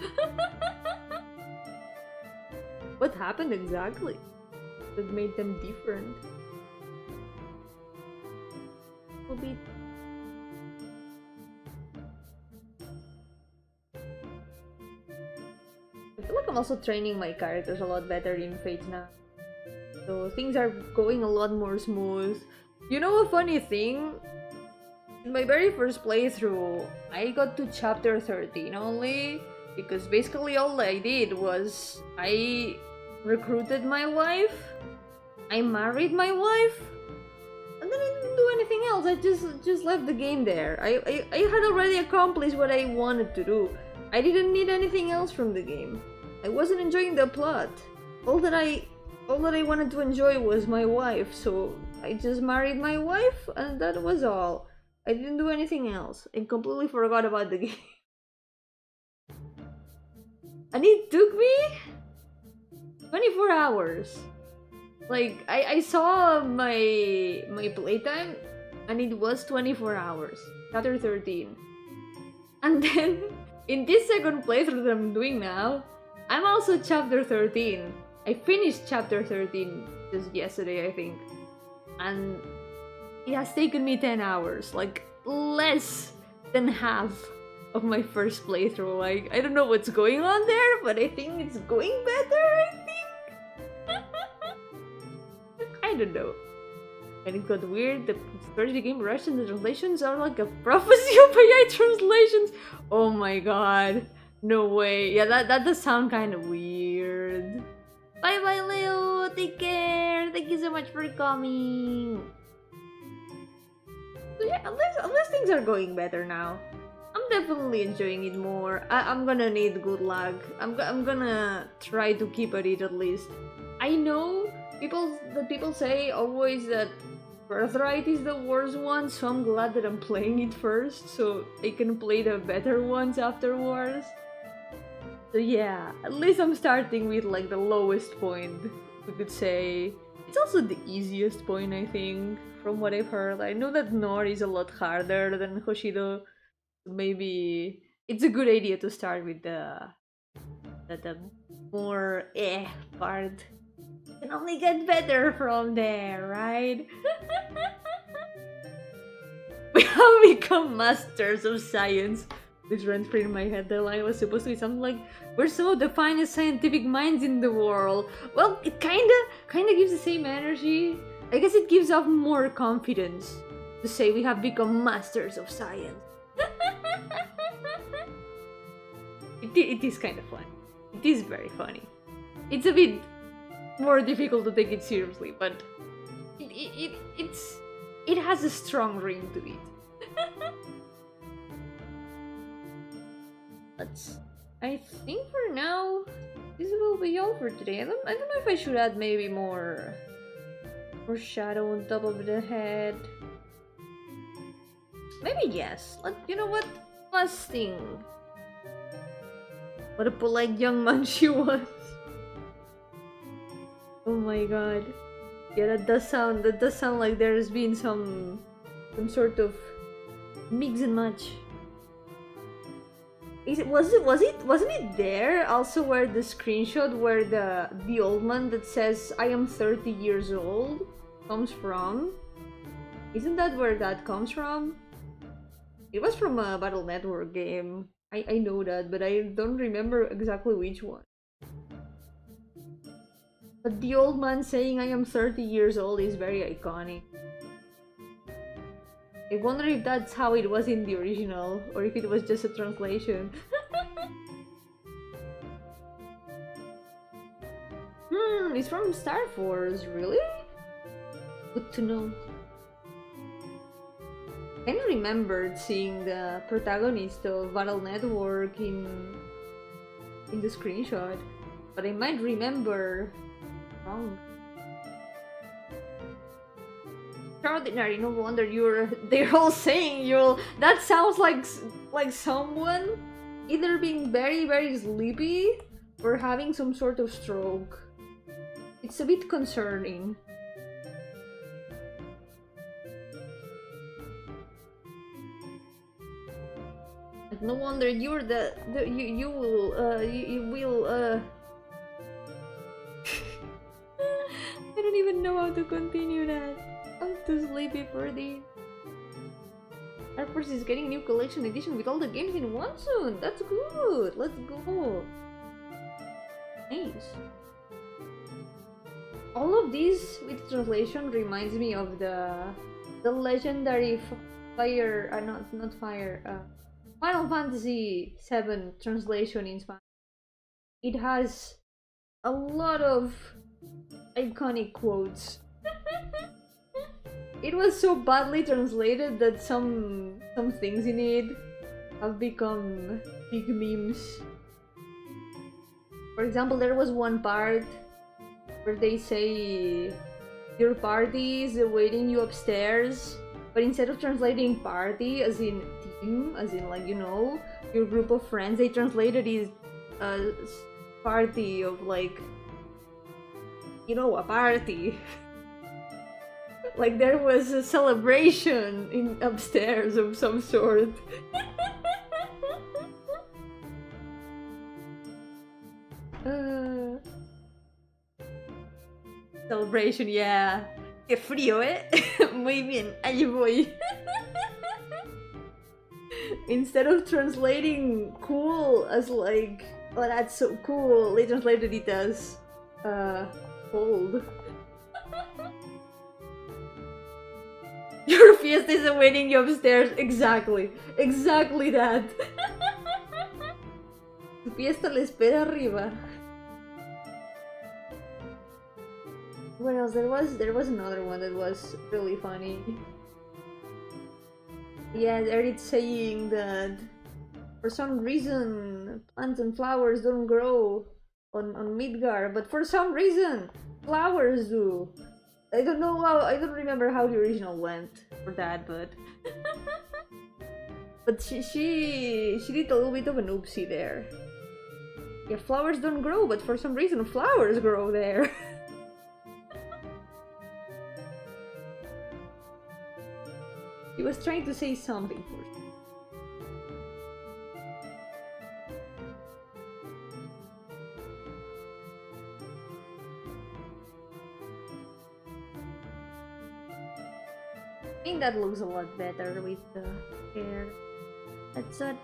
What happened exactly that made them different? A bit. feel like I'm also training my characters a lot better in Fate now. So things are going a lot more smooth. You know a funny thing? In my very first playthrough, I got to chapter 13 only, because basically all I did was I recruited my wife, I married my wife, and then I didn't do anything else. I just left the game there. I had already accomplished what I wanted to do. I didn't need anything else from the game. I wasn't enjoying the plot. All that I wanted to enjoy was my wife, so I just married my wife, and that was all. I didn't do anything else. I completely forgot about the game. And it took me 24 hours. Like, I saw my playtime, and it was 24 hours. Chapter 13. And then, in this second playthrough that I'm doing now, I'm also chapter 13. I finished chapter 13 just yesterday, I think. And it has taken me 10 hours, like less than half of my first playthrough. Like, I don't know what's going on there, but I think it's going better, I think. I don't know. And it got weird, the stories became Russian, the translations are like a prophecy of AI translations. Oh my god. No way. Yeah, that does sound kind of weird. Bye bye, Leo. Take care. Thank you so much for coming. So yeah, at least things are going better now. I'm definitely enjoying it more. I'm gonna need good luck. I'm gonna try to keep at least. I know people say always that Birthright is the worst one, so I'm glad that I'm playing it first, so I can play the better ones afterwards. So yeah, at least I'm starting with like the lowest point, we could say. It's also the easiest point, I think, from what I've heard. I know that Nor is a lot harder than Hoshido. Maybe it's a good idea to start with the more part. You can only get better from there, right? We have become masters of science. This ran through in my head. The line was supposed to be something like, "We're some of the finest scientific minds in the world." Well, it kinda gives the same energy. I guess it gives off more confidence to say we have become masters of science. It is kind of fun. It is very funny. It's a bit more difficult to take it seriously, but it has a strong ring to it. I think for now, this will be all for today. I don't know if I should add maybe more shadow on top of the head. Maybe yes. You know what? Last thing. What a polite young man she was. Oh my god. Yeah, that does sound like there's been some sort of mix and match. Wasn't it there also where the screenshot where the old man that says I am 30 years old comes from? Isn't that where that comes from? It was from a Battle Network game. I know that, but I don't remember exactly which one. But the old man saying I am 30 years old is very iconic. I wonder if that's how it was in the original, or if it was just a translation. It's from Star Force, really? Good to know. I kind of remembered seeing the protagonist of Battle Network in the screenshot, but I might remember wrong. Extraordinary, no wonder they're all saying you'll. That sounds like someone either being very, very sleepy or having some sort of stroke. It's a bit concerning. No wonder you're you will I don't even know how to continue that. I'm too sleepy for this. Air Force is getting a new collection edition with all the games in one soon. That's good. Let's go. Nice. All of these with translation reminds me of the legendary fire, not fire, Final Fantasy VII translation in Spanish. It has a lot of iconic quotes. It was so badly translated that some things in it have become big memes. For example, there was one part where they say your party is awaiting you upstairs, but instead of translating party as in team, as in like, you know, your group of friends, they translated it as party of like, you know, a party. Like there was a celebration in upstairs of some sort. Celebration, yeah. Qué frío, ¿eh? Muy bien, ahí voy. Instead of translating cool as like, oh that's so cool, they translated it as cold. Your fiesta is awaiting you upstairs. Exactly. Exactly that. Tu fiesta le espera arriba. What else? There was another one that was really funny. Yeah, there it's saying that for some reason plants and flowers don't grow on Midgar, but for some reason flowers do. I don't know how, I don't remember how the original went for that, but but she did a little bit of an oopsie there. Yeah, flowers don't grow, but for some reason flowers grow there. He was trying to say something for sure. I think that looks a lot better with the hair. That's it.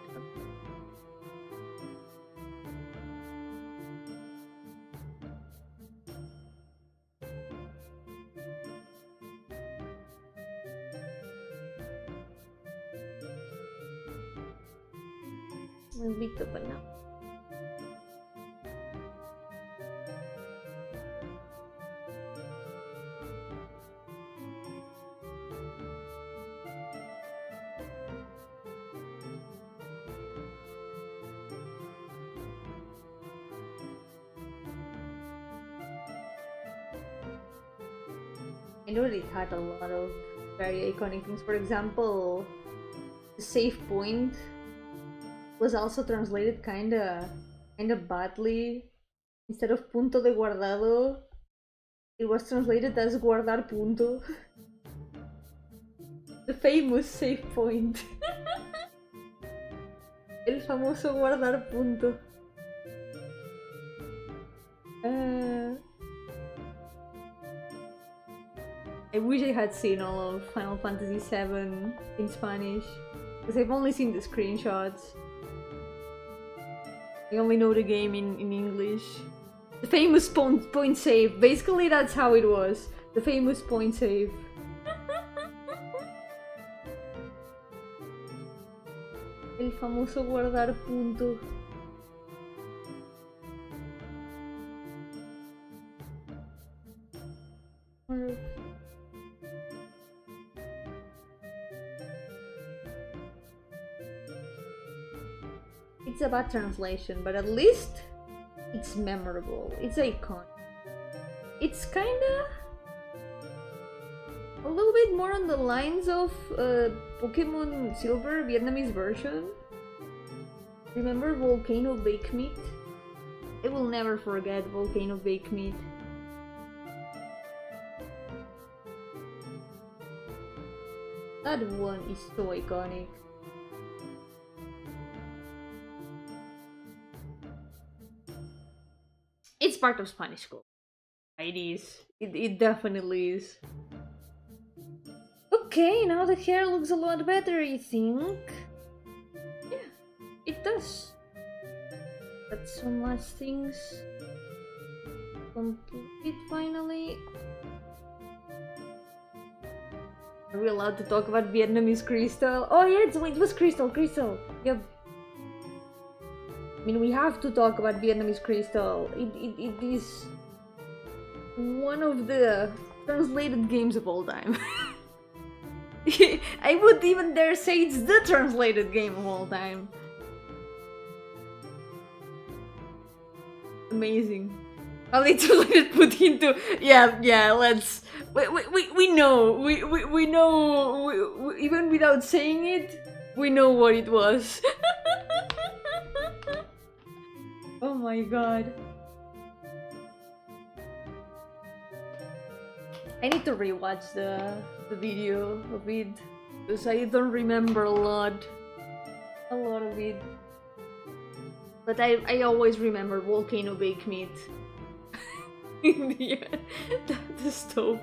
Nandito pa na. I know it had a lot of very iconic things. For example, the save point was also translated kinda badly. Instead of punto de guardado, it was translated as guardar punto. The famous save point. El famoso guardar punto. I wish I had seen all of Final Fantasy VII in Spanish, because I've only seen the screenshots. I only know the game in English. The famous point save. Basically, that's how it was. The famous point save. El famoso guardar punto. It's a bad translation, but at least it's memorable. It's iconic. It's kinda a little bit more on the lines of Pokemon Silver Vietnamese version. Remember Volcano Bake Meat? I will never forget Volcano Bake Meat. That one is so iconic. It's part of Spanish school. It is. It definitely is. Okay, now the hair looks a lot better, I think. Yeah, it does. But some last things. complete finally. Are we allowed to talk about Vietnamese crystal? Oh yeah, it was crystal. Yep. I mean, we have to talk about Vietnamese crystal. It is one of the translated games of all time. I would even dare say it's the translated game of all time. Amazing. How they translated put into... Yeah, let's... We know. We know. Even without saying it, we know what it was. Oh my god. I need to rewatch the video of it, because I don't remember a lot of it. But I always remember volcano baked meat in the stove.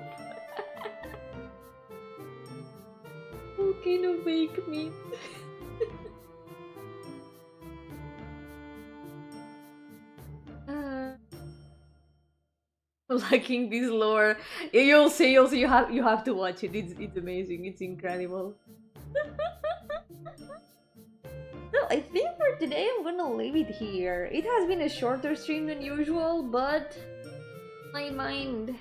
Volcano baked meat. Liking this lore. You'll see. You have to watch it. It's amazing. It's incredible. So I think for today I'm gonna leave it here. It has been a shorter stream than usual, but my mind,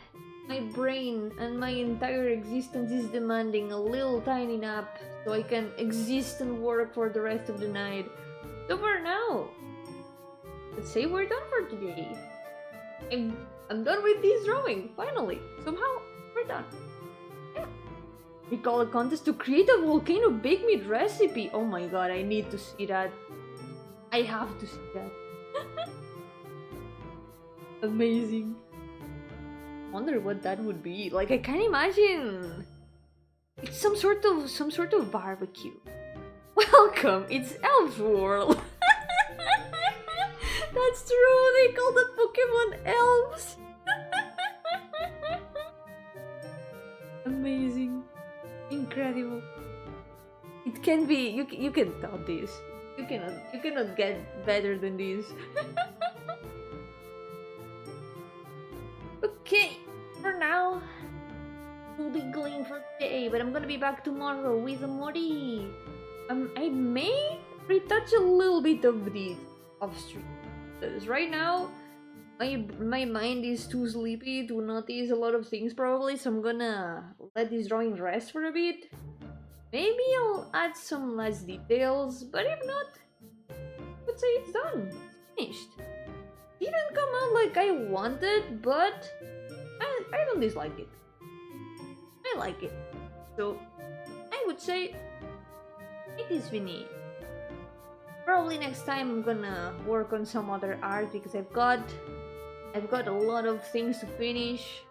my brain, and my entire existence is demanding a little tiny nap so I can exist and work for the rest of the night. So for now, let's say we're done for today. I'm done with this drawing, finally. Somehow, we're done. Yeah. Recall a contest to create a volcano baked meat recipe. Oh my god, I need to see that. I have to see that. Amazing. Wonder what that would be. Like, I can't imagine. It's some sort of barbecue. Welcome, it's Elf's World. That's true, they call the Pokemon elves. Amazing. Incredible. It can be, you can top this. You cannot get better than this. Okay, for now, we'll be going for today, but I'm gonna be back tomorrow with Mori. I may retouch a little bit of this off stream. Because right now, my mind is too sleepy to notice a lot of things probably, so I'm gonna let this drawing rest for a bit. Maybe I'll add some last details, but if not, I would say it's done. It's finished. Didn't come out like I wanted, but I don't dislike it. I like it. So, I would say it is finished. Probably next time I'm gonna work on some other art because I've got a lot of things to finish.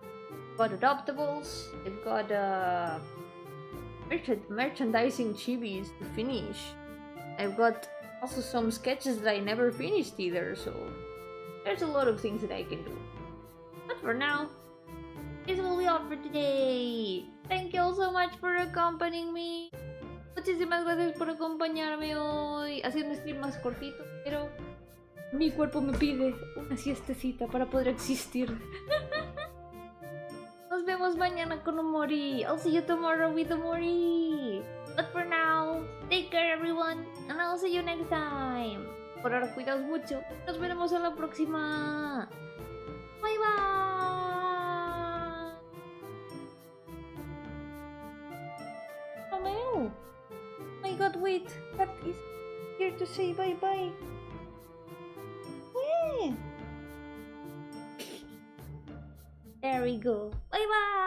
I've got adoptables, I've got merchandising chibis to finish. I've got also some sketches that I never finished either, so there's a lot of things that I can do. But for now, this will be all for today. Thank you all so much for accompanying me. Muchísimas gracias por acompañarme hoy. Ha sido un stream más cortito, pero mi cuerpo me pide una siestecita para poder existir. Nos vemos mañana con Mori. I'll see you tomorrow with Mori. But for now, take care everyone, and I'll see you next time. Por ahora, cuidaos mucho. Nos veremos en la próxima. Bye bye. Romeo. Oh my god, wait, that is here to say bye-bye. There we go. Bye-bye!